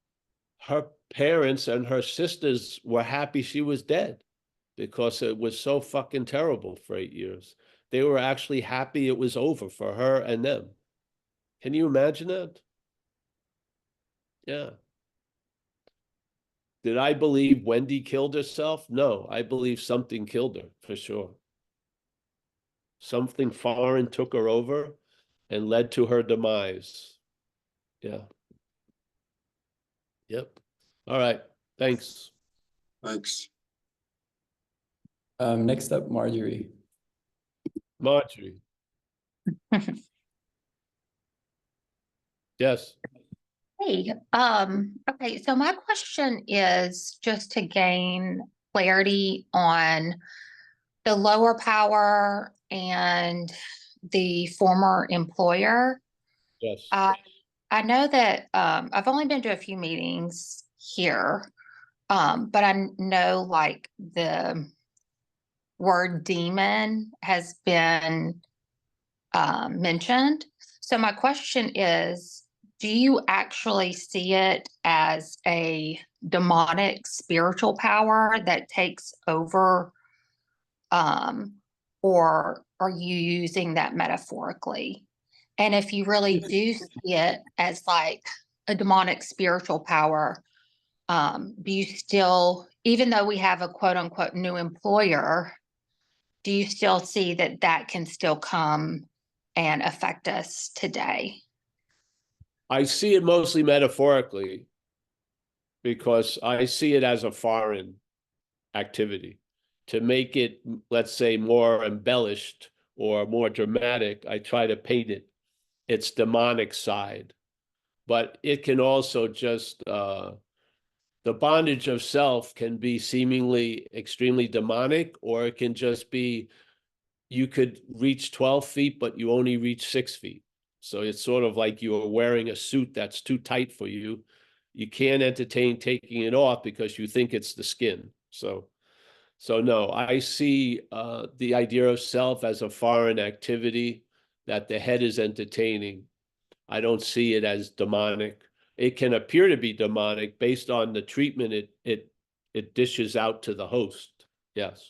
her parents and her sisters were happy she was dead because it was so fucking terrible for 8 years. They were actually happy it was over for her and them. Can you imagine that? Yeah. Did I believe Wendy killed herself? No, I believe something killed her for sure. Something foreign took her over and led to her demise. Yeah. Yep. All right, thanks. Thanks. Next up, Marjorie. Marjorie. Yes. Hey, okay, so my question is just to gain clarity on the lower power and the former employer. Yes. I know that I've only been to a few meetings here, but I know like the word demon has been mentioned. So my question is, do you actually see it as a demonic spiritual power that takes over, or are you using that metaphorically? And if you really do see it as like a demonic spiritual power, do you still, even though we have a quote unquote new employer, do you still see that that can still come and affect us today? I see it mostly metaphorically because I see it as a foreign activity. To make it, let's say, more embellished or more dramatic, I try to paint it its demonic side. But it can also just, the bondage of self can be seemingly extremely demonic, or it can just be, you could reach 12 feet, but you only reach 6 feet. So it's sort of like you're wearing a suit that's too tight for you. You can't entertain taking it off because you think it's the skin. So no, I see the idea of self as a foreign activity that the head is entertaining. I don't see it as demonic. It can appear to be demonic based on the treatment it dishes out to the host. Yes.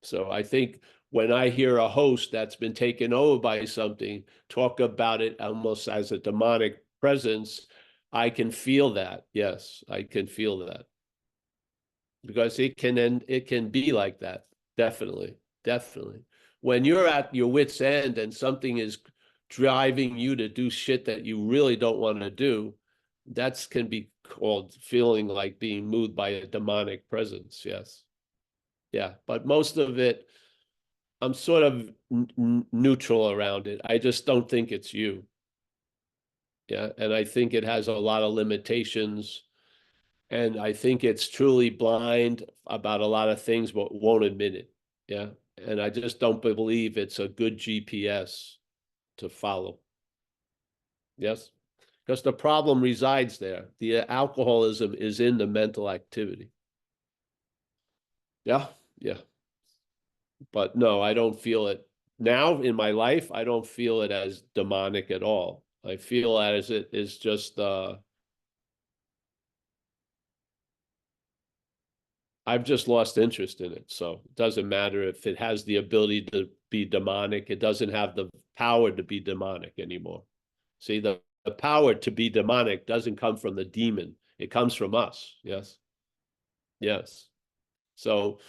So I think when I hear a host that's been taken over by something talk about it almost as a demonic presence, I can feel that. Yes, I can feel that. Because it can be like that. Definitely. Definitely. When you're at your wit's end and something is driving you to do shit that you really don't want to do, that can be called feeling like being moved by a demonic presence. Yes. Yeah. But most of it, I'm sort of neutral around it. I just don't think it's you. Yeah. And I think it has a lot of limitations. And I think it's truly blind about a lot of things, but won't admit it. Yeah. And I just don't believe it's a good GPS to follow. Yes. Because the problem resides there. The alcoholism is in the mental activity. Yeah. Yeah. But no, I don't feel it now in my life. I don't feel it as demonic at all. I feel as it is just, I've just lost interest in it. So it doesn't matter if it has the ability to be demonic. It doesn't have the power to be demonic anymore. See, the power to be demonic doesn't come from the demon. It comes from us. Yes. Yes. So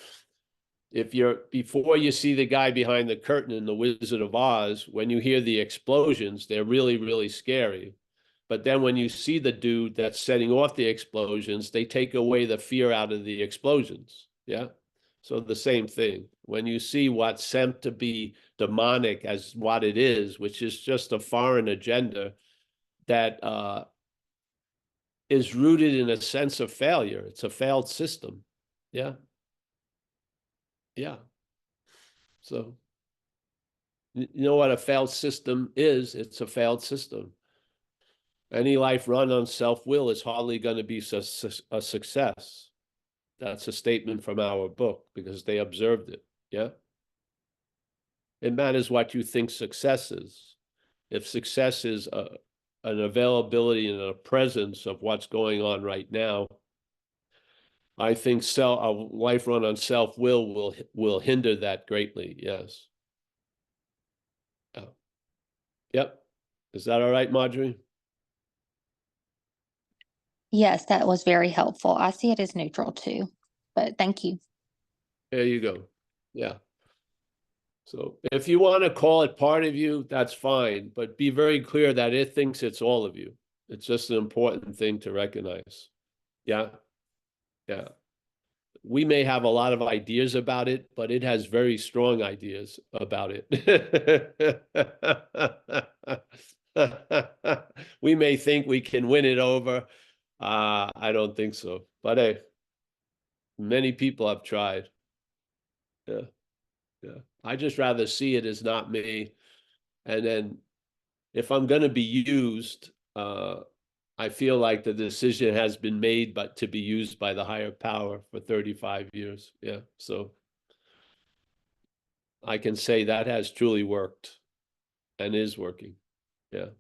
if you're, before you see the guy behind the curtain in The Wizard of Oz, when you hear the explosions, they're really, really scary. But then when you see the dude that's setting off the explosions, they take away the fear out of the explosions. Yeah. So the same thing. When you see what's sent to be demonic as what it is, which is just a foreign agenda that is rooted in a sense of failure. It's a failed system. Yeah. Yeah. So you know what a failed system is? It's a failed system. Any life run on self-will is hardly going to be a success. That's a statement from our book because they observed it. Yeah. It matters what you think success is. If success is an availability and a presence of what's going on right now, I think a life run on self-will will hinder that greatly. Yes. Oh. Yep. Is that all right, Marjorie? Yes, that was very helpful. I see it as neutral too, but thank you. There you go. Yeah. So if you want to call it part of you, that's fine, but be very clear that it thinks it's all of you. It's just an important thing to recognize. Yeah. Yeah. We may have a lot of ideas about it, but it has very strong ideas about it. We may think we can win it over. I don't think so. But hey, many people have tried. Yeah. Yeah. I just rather see it as not me. And then if I'm going to be used, I feel like the decision has been made, but to be used by the higher power for 35 years. Yeah. So I can say that has truly worked and is working. Yeah.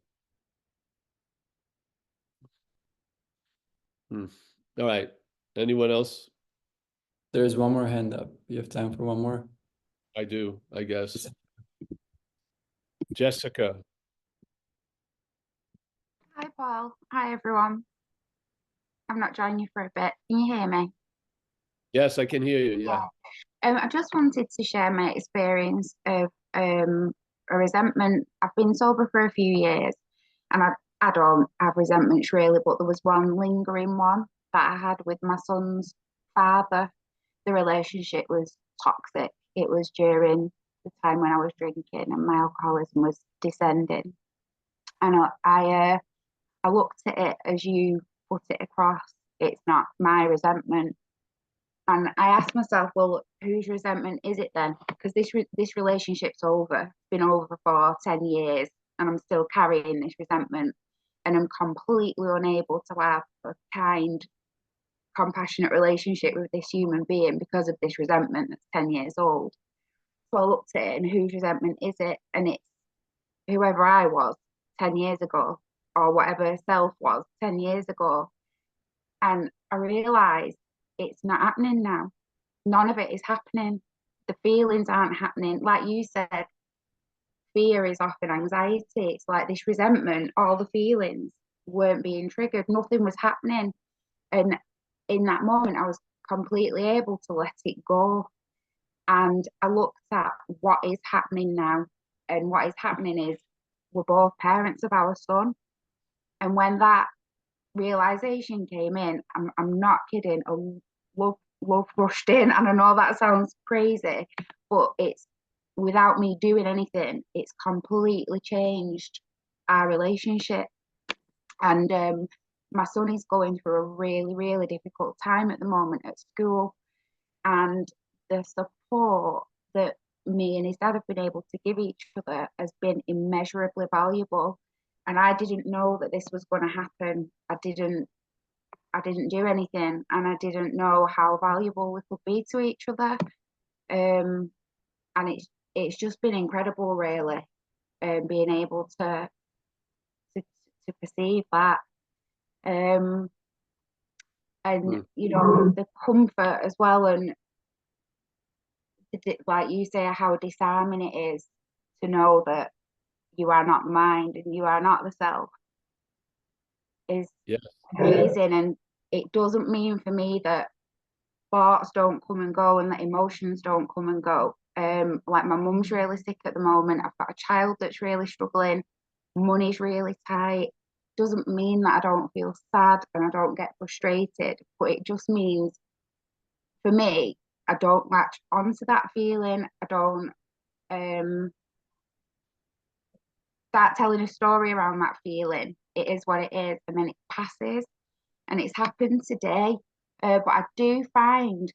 All right. Anyone else? There's one more hand up. You have time for one more? I do, I guess. Jessica. Hi, Paul. Hi, everyone. I've not joined you for a bit. Can you hear me? Yes, I can hear you. Yeah. I just wanted to share my experience of a resentment. I've been sober for a few years, and I don't have resentments really, but there was one lingering one that I had with my son's father. The relationship was toxic. It was during the time when I was drinking and my alcoholism was descending. And I looked at it as you put it across. It's not my resentment. And I asked myself, well, whose resentment is it then? Because this relationship's over. It's been over for 10 years and I'm still carrying this resentment. And I'm completely unable to have a kind, compassionate relationship with this human being because of this resentment that's 10 years old. So I looked at it and whose resentment is it? And it's whoever I was 10 years ago, or whatever self was 10 years ago. And I realised it's not happening now. None of it is happening. The feelings aren't happening. Like you said, fear is often anxiety. It's like this resentment, all the feelings weren't being triggered. Nothing was happening. And in that moment, I was completely able to let it go. And I looked at what is happening now. And what is happening is we're both parents of our son. And when that realization came in, I'm not kidding, a love rushed in. And I know that sounds crazy, but it's without me doing anything, it's completely changed our relationship. And my son is going through a really, really difficult time at the moment at school. And the support that me and his dad have been able to give each other has been immeasurably valuable. And I didn't know that this was going to happen. I didn't do anything, and I didn't know how valuable we could be to each other. And it's just been incredible, really, being able to perceive that. And you know, the comfort as well, and like you say, how disarming it is to know that you are not the mind and you are not the self is amazing. And it doesn't mean for me that thoughts don't come and go and that emotions don't come and go. Like my mum's really sick at the moment. I've got a child that's really struggling. Money's really tight. Doesn't mean that I don't feel sad and I don't get frustrated, but it just means for me, I don't latch onto that feeling. I don't start telling a story around that feeling. It is what it is, and then it passes. And it's happened today. But I do find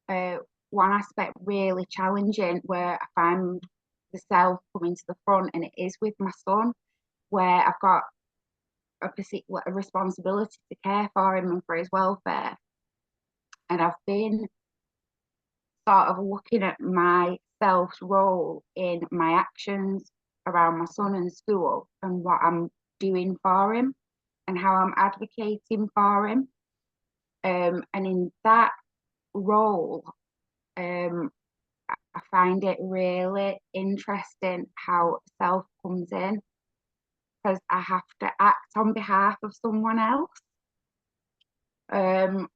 one aspect really challenging where I find the self coming to the front, and it is with my son, where I've got a responsibility to care for him and for his welfare. And I've been sort of looking at my self's role in my actions around my son in school and what I'm doing for him and how I'm advocating for him. And in that role, I find it really interesting how self comes in because I have to act on behalf of someone else. And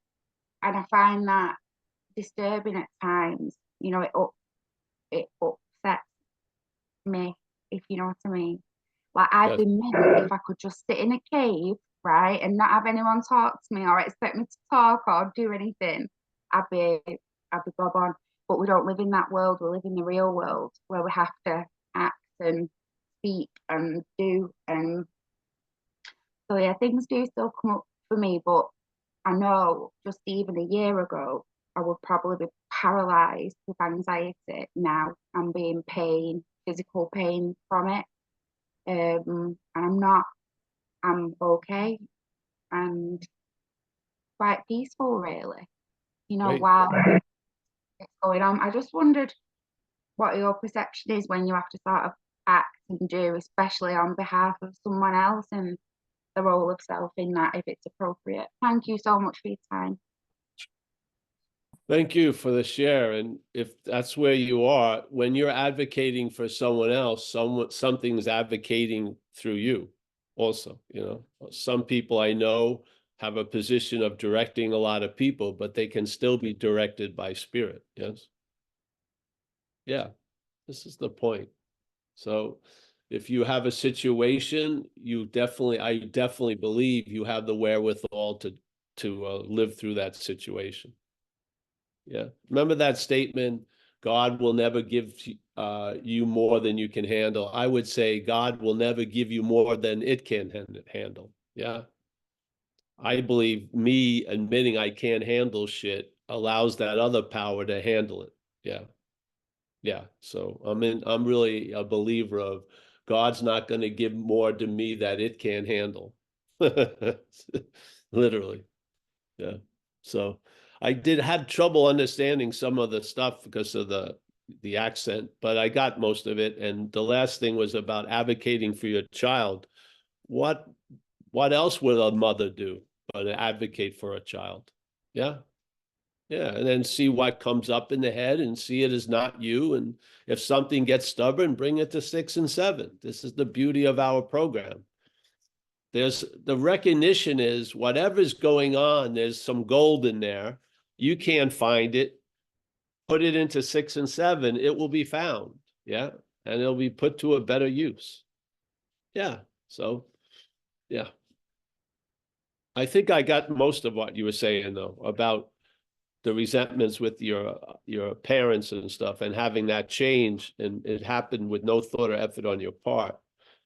I find that disturbing at times. You know, it upsets me, if you know what I mean. Like I'd Yes. be missed if I could just sit in a cave, right, and not have anyone talk to me or expect me to talk or do anything. I'd be bob on. But we don't live in that world. We live in the real world where we have to act and speak and do. And so yeah, things do still come up for me, but I know just even a year ago, I would probably be paralyzed with anxiety. Now I'm being pain, physical pain from it. And I'm not, I'm okay and quite peaceful, really. You know, Great. while it's going on, I just wondered what your perception is when you have to sort of act and do, especially on behalf of someone else, and the role of self in that, if it's appropriate. Thank you so much for your time. Thank you for the share. And if that's where you are, when you're advocating for someone else, something's advocating through you also, you know. Some people I know have a position of directing a lot of people, but they can still be directed by spirit. Yes. Yeah, this is the point. So if you have a situation, I definitely believe you have the wherewithal to live through that situation. Yeah. Remember that statement, God will never give you more than you can handle. I would say God will never give you more than it can handle. Yeah. I believe me admitting I can't handle shit allows that other power to handle it. Yeah. Yeah. So I'm really a believer of God's not going to give more to me that it can't handle. Literally. Yeah. So I did have trouble understanding some of the stuff because of the accent, but I got most of it. And the last thing was about advocating for your child. What else would a mother do but advocate for a child? Yeah. Yeah. And then see what comes up in the head and see it as not you. And if something gets stubborn, bring it to 6 and 7. This is the beauty of our program. There's the recognition is whatever's going on, there's some gold in there. You can't find it. Put it into 6 and 7, it will be found. Yeah. And it'll be put to a better use. Yeah. So, yeah. I think I got most of what you were saying, though, about the resentments with your parents and stuff and having that change, and it happened with no thought or effort on your part.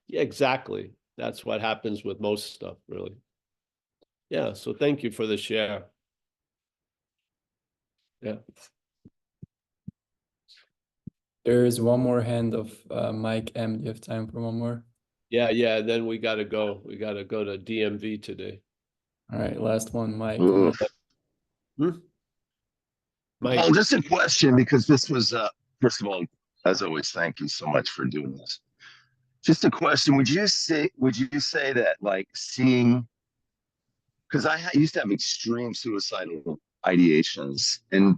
Yeah, exactly. That's what happens with most stuff, really. Yeah, so thank you for the share. Yeah. There's one more hand of Mike M. Do you have time for one more? Yeah, then we gotta go. We gotta go to DMV today. All right, last one, Mike. Mike. Well, just a question, because this was, first of all, as always, thank you so much for doing this. Just a question: would you say that, like, seeing, because I used to have extreme suicidal ideations, and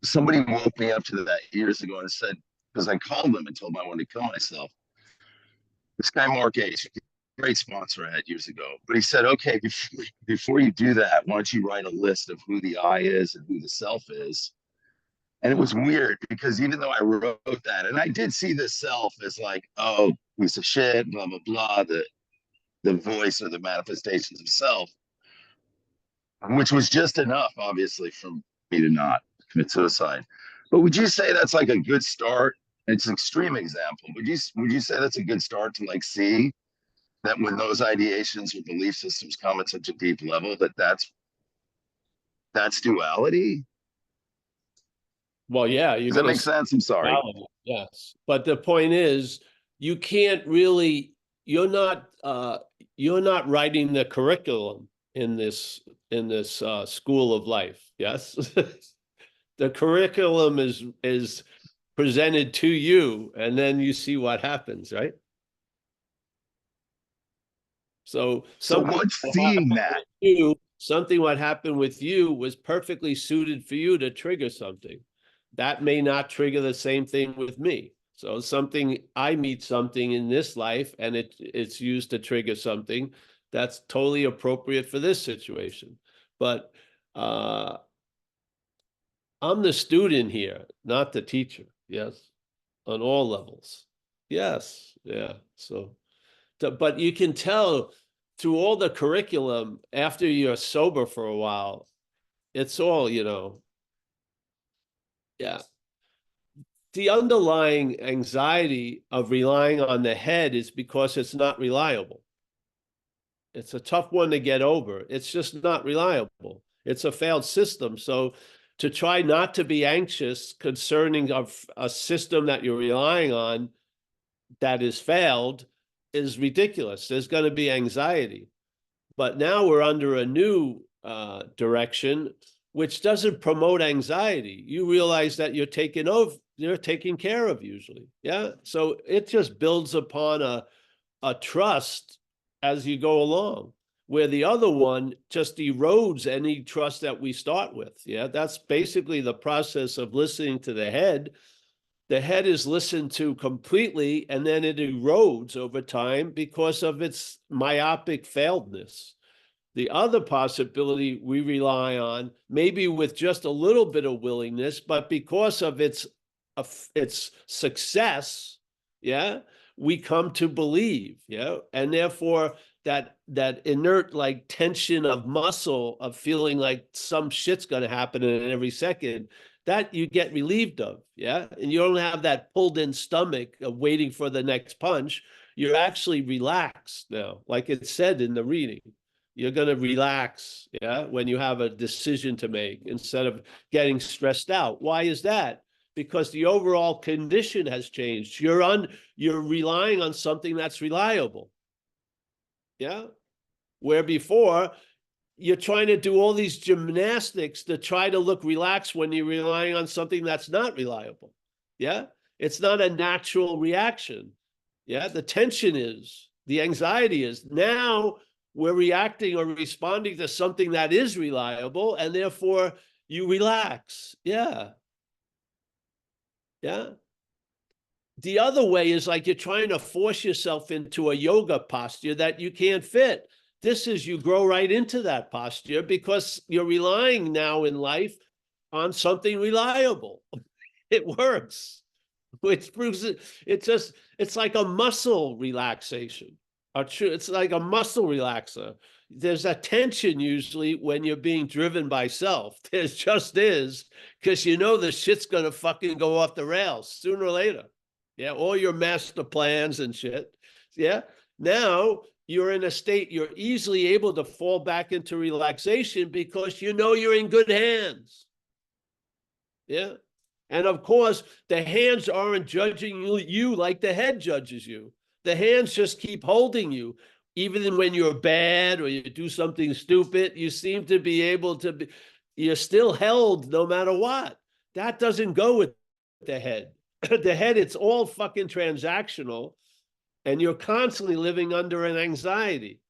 somebody woke me up to that years ago and said, because I called them and told them I wanted to kill myself. This guy Mark H, great sponsor I had years ago, but he said, okay, before you do that, why don't you write a list of who the I is and who the self is? And it was weird because even though I wrote that, and I did see the self as like, oh, piece of shit, blah, blah, blah, the voice or the manifestations of self, which was just enough, obviously, for me to not commit suicide. But would you say that's like a good start? It's an extreme example. Would you say that's a good start to, like, see that when those ideations or belief systems come at such a deep level, that's duality? Well, yeah, Does that make sense? I'm sorry. Yes, but the point is, you can't really. You're not writing the curriculum in this school of life. Yes, the curriculum is presented to you, and then you see what happens, right? So what's seeing that? Something what happened with you was perfectly suited for you to trigger something. That may not trigger the same thing with me. So I meet something in this life and it's used to trigger something that's totally appropriate for this situation. But I'm the student here, not the teacher. Yes. On all levels. Yes. Yeah. So But you can tell through all the curriculum after you're sober for a while, it's all, yeah. The underlying anxiety of relying on the head is because it's not reliable. It's a tough one to get over. It's just not reliable. It's a failed system. So to try not to be anxious concerning a system that you're relying on that is failed is ridiculous. There's going to be anxiety. But now we're under a new direction, which doesn't promote anxiety. You realize that you're taken care of usually. Yeah. So it just builds upon a trust as you go along, where the other one just erodes any trust that we start with. Yeah. That's basically the process of listening to the head. The head is listened to completely, and then it erodes over time because of its myopic failedness. The other possibility we rely on, maybe with just a little bit of willingness, but because of its success, yeah, we come to believe, yeah, and therefore that inert like tension of muscle of feeling like some shit's going to happen in every second, that you get relieved of, yeah, and you don't have that pulled in stomach of waiting for the next punch. You're actually relaxed now, like it said in the reading. You're going to relax, yeah, when you have a decision to make instead of getting stressed out. Why is that? Because the overall condition has changed. You're relying on something that's reliable. Yeah. Where before you're trying to do all these gymnastics to try to look relaxed when you're relying on something that's not reliable. Yeah. It's not a natural reaction. Yeah. The tension is, the anxiety is. Now we're reacting or responding to something that is reliable, and therefore you relax. Yeah. Yeah. The other way is like you're trying to force yourself into a yoga posture that you can't fit. This is, you grow right into that posture because you're relying now in life on something reliable. It works, which proves it's like a muscle relaxation. It's like a muscle relaxer. There's a tension usually when you're being driven by self. There just is, because the shit's going to fucking go off the rails sooner or later. Yeah, all your master plans and shit. Yeah, now you're in a state, you're easily able to fall back into relaxation because you're in good hands. Yeah. And of course, the hands aren't judging you like the head judges you. The hands just keep holding you. Even when you're bad or you do something stupid, you seem to be able to be, you're still held no matter what. That doesn't go with the head. The head, it's all fucking transactional. And you're constantly living under an anxiety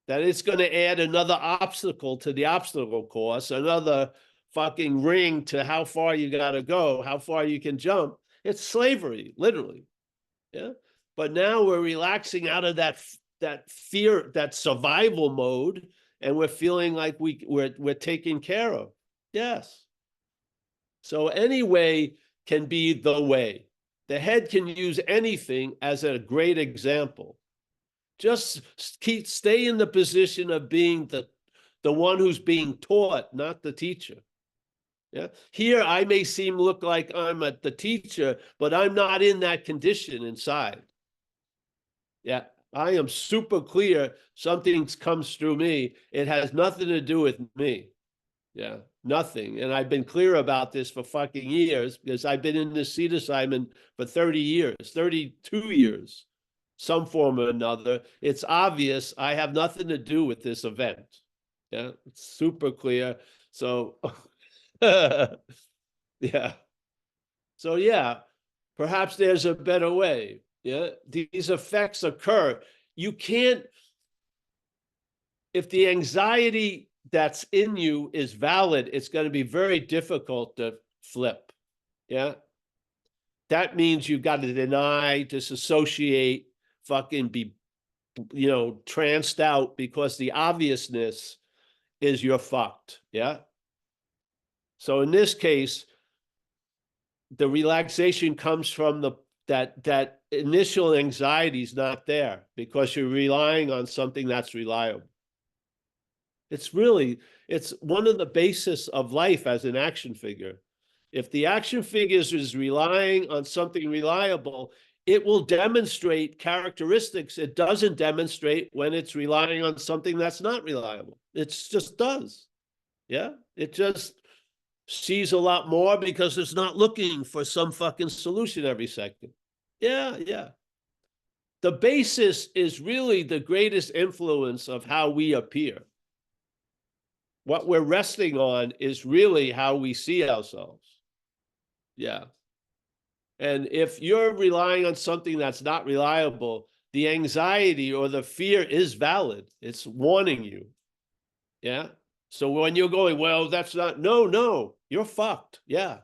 that it's going to add another obstacle to the obstacle course, another fucking ring to how far you got to go, how far you can jump. It's slavery, literally. Yeah. But now we're relaxing out of that fear, that survival mode, and we're feeling like we're taken care of. Yes. So any way can be the way. The head can use anything as a great example. Just stay in the position of being the one who's being taught, not the teacher. Yeah. Here I may look like I'm the teacher, but I'm not in that condition inside. Yeah. I am super clear. Something comes through me. It has nothing to do with me. Yeah. Nothing. And I've been clear about this for fucking years because I've been in this seat assignment for 30 years, 32 years, some form or another. It's obvious I have nothing to do with this event. Yeah. It's super clear. So yeah. So yeah, perhaps there's a better way. Yeah. These effects occur. You can't, if the anxiety that's in you is valid, it's going to be very difficult to flip. Yeah. That means you've got to deny, disassociate, fucking be, tranced out because the obviousness is you're fucked. Yeah. So in this case, the relaxation comes from that initial anxiety is not there because you're relying on something that's reliable. It's one of the basis of life as an action figure. If the action figure is relying on something reliable, it will demonstrate characteristics it doesn't demonstrate when it's relying on something that's not reliable. It just does. Yeah, it just sees a lot more because it's not looking for some fucking solution every second. Yeah, yeah. The basis is really the greatest influence of how we appear. What we're resting on is really how we see ourselves. Yeah. And if you're relying on something that's not reliable, the anxiety or the fear is valid. It's warning you. Yeah. So when you're going, well, that's not, no, you're fucked. Yeah.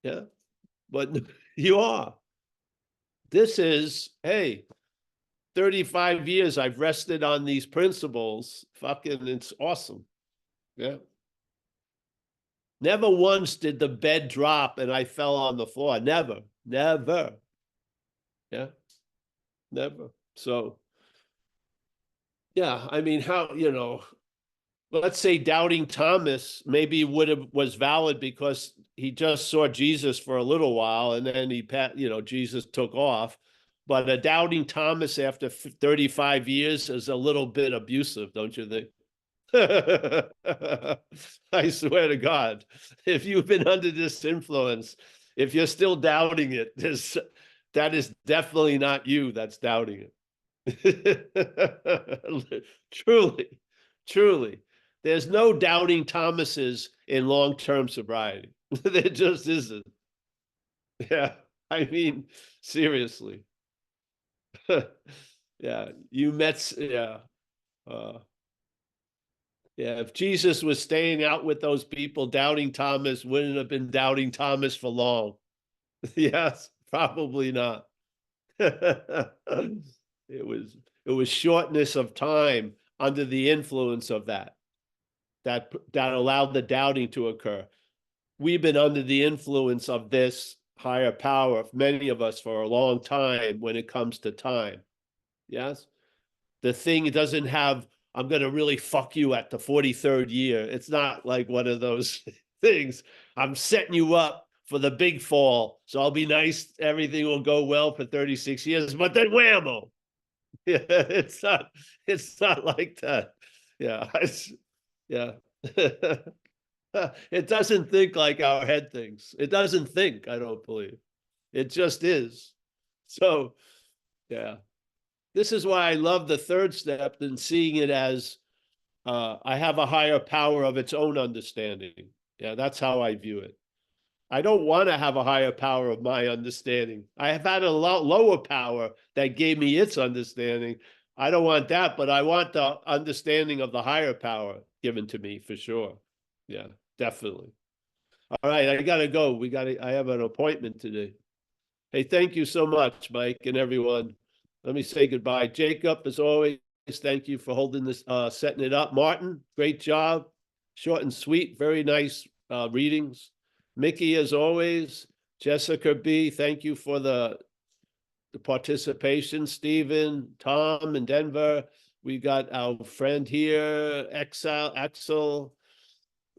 Yeah. But you are. This is, hey, 35 years I've rested on these principles. Fucking, it's awesome. Yeah. Never once did the bed drop and I fell on the floor. Never. Yeah. Never. So, yeah, I mean, how, let's say doubting Thomas maybe was valid because he just saw Jesus for a little while and then Jesus took off. But a doubting Thomas after 35 years is a little bit abusive, don't you think? I swear to God, if you've been under this influence, if you're still doubting it, that is definitely not you that's doubting it. Truly. There's no doubting Thomases in long-term sobriety. There just isn't. Yeah, I mean, seriously. Yeah, yeah, if Jesus was staying out with those people, doubting Thomas wouldn't have been doubting Thomas for long. Yes, probably not. It was shortness of time under the influence of that allowed the doubting to occur. We've been under the influence of this higher power, many of us, for a long time when it comes to time. Yes? The thing doesn't have, I'm going to really fuck you at the 43rd year. It's not like one of those things. I'm setting you up for the big fall. So I'll be nice. Everything will go well for 36 years, but then whammo. Yeah, it's not like that. Yeah. Yeah. It doesn't think like our head thinks. It doesn't think, I don't believe. It just is. So, yeah. This is why I love the third step and seeing it as I have a higher power of its own understanding. Yeah, that's how I view it. I don't want to have a higher power of my understanding. I have had a lot lower power that gave me its understanding. I don't want that, but I want the understanding of the higher power given to me for sure. Yeah, definitely. All right, I gotta go. I have an appointment today. Hey, thank you so much, Mike and everyone. Let me say goodbye. Jacob, as always, thank you for holding this, setting it up. Martin, great job. Short and sweet, very nice readings. Mickey, as always. Jessica B., thank you for the participation. Stephen, Tom in Denver. We got our friend here, Axel.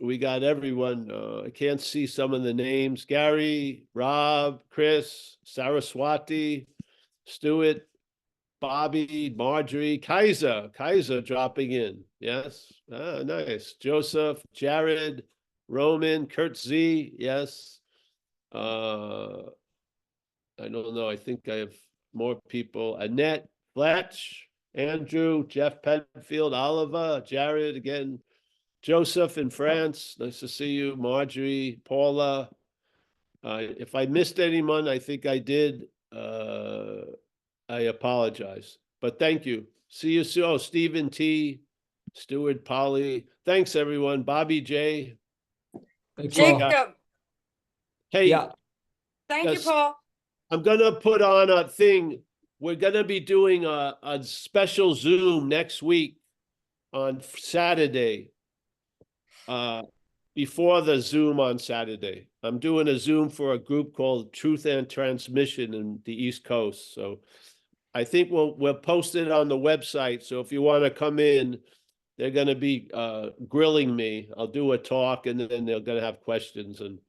We got everyone. I can't see some of the names. Gary, Rob, Chris, Saraswati, Stuart, Bobby, Marjorie, Kaiser dropping in. Yes. Nice. Joseph, Jared, Roman, Kurt Z. Yes. I don't know. I think I have more people. Annette, Fletch, Andrew, Jeff Penfield, Oliver, Jared again. Joseph in France, nice to see you. Marjorie, Paula. If I missed anyone, I think I did. I apologize, but thank you. See you soon. Oh, Stephen T, Stuart, Polly. Thanks, everyone. Bobby J. Thanks, Paul. Jacob, Hey, Yeah. thank you, yes. Paul. I'm gonna put on a thing. We're gonna be doing a special Zoom next week on Saturday. before the Zoom on Saturday. I'm doing a Zoom for a group called Truth and Transmission in the East Coast. So I think we'll post it on the website. So if you want to come in, they're going to be grilling me. I'll do a talk, and then they're going to have questions, and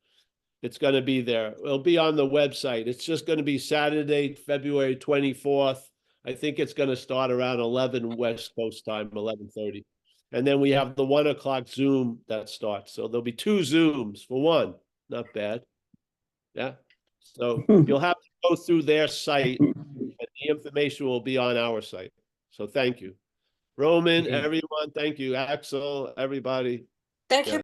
it's going to be there. It'll be on the website. It's just going to be Saturday, February 24th. I think it's going to start around 11 West Coast time, 11:30. And then we have the 1 o'clock Zoom that starts. So there'll be 2 Zooms for one. Not bad. Yeah. So you'll have to go through their site, and the information will be on our site. So thank you. Roman, everyone, thank you. Axel, everybody. Thank you.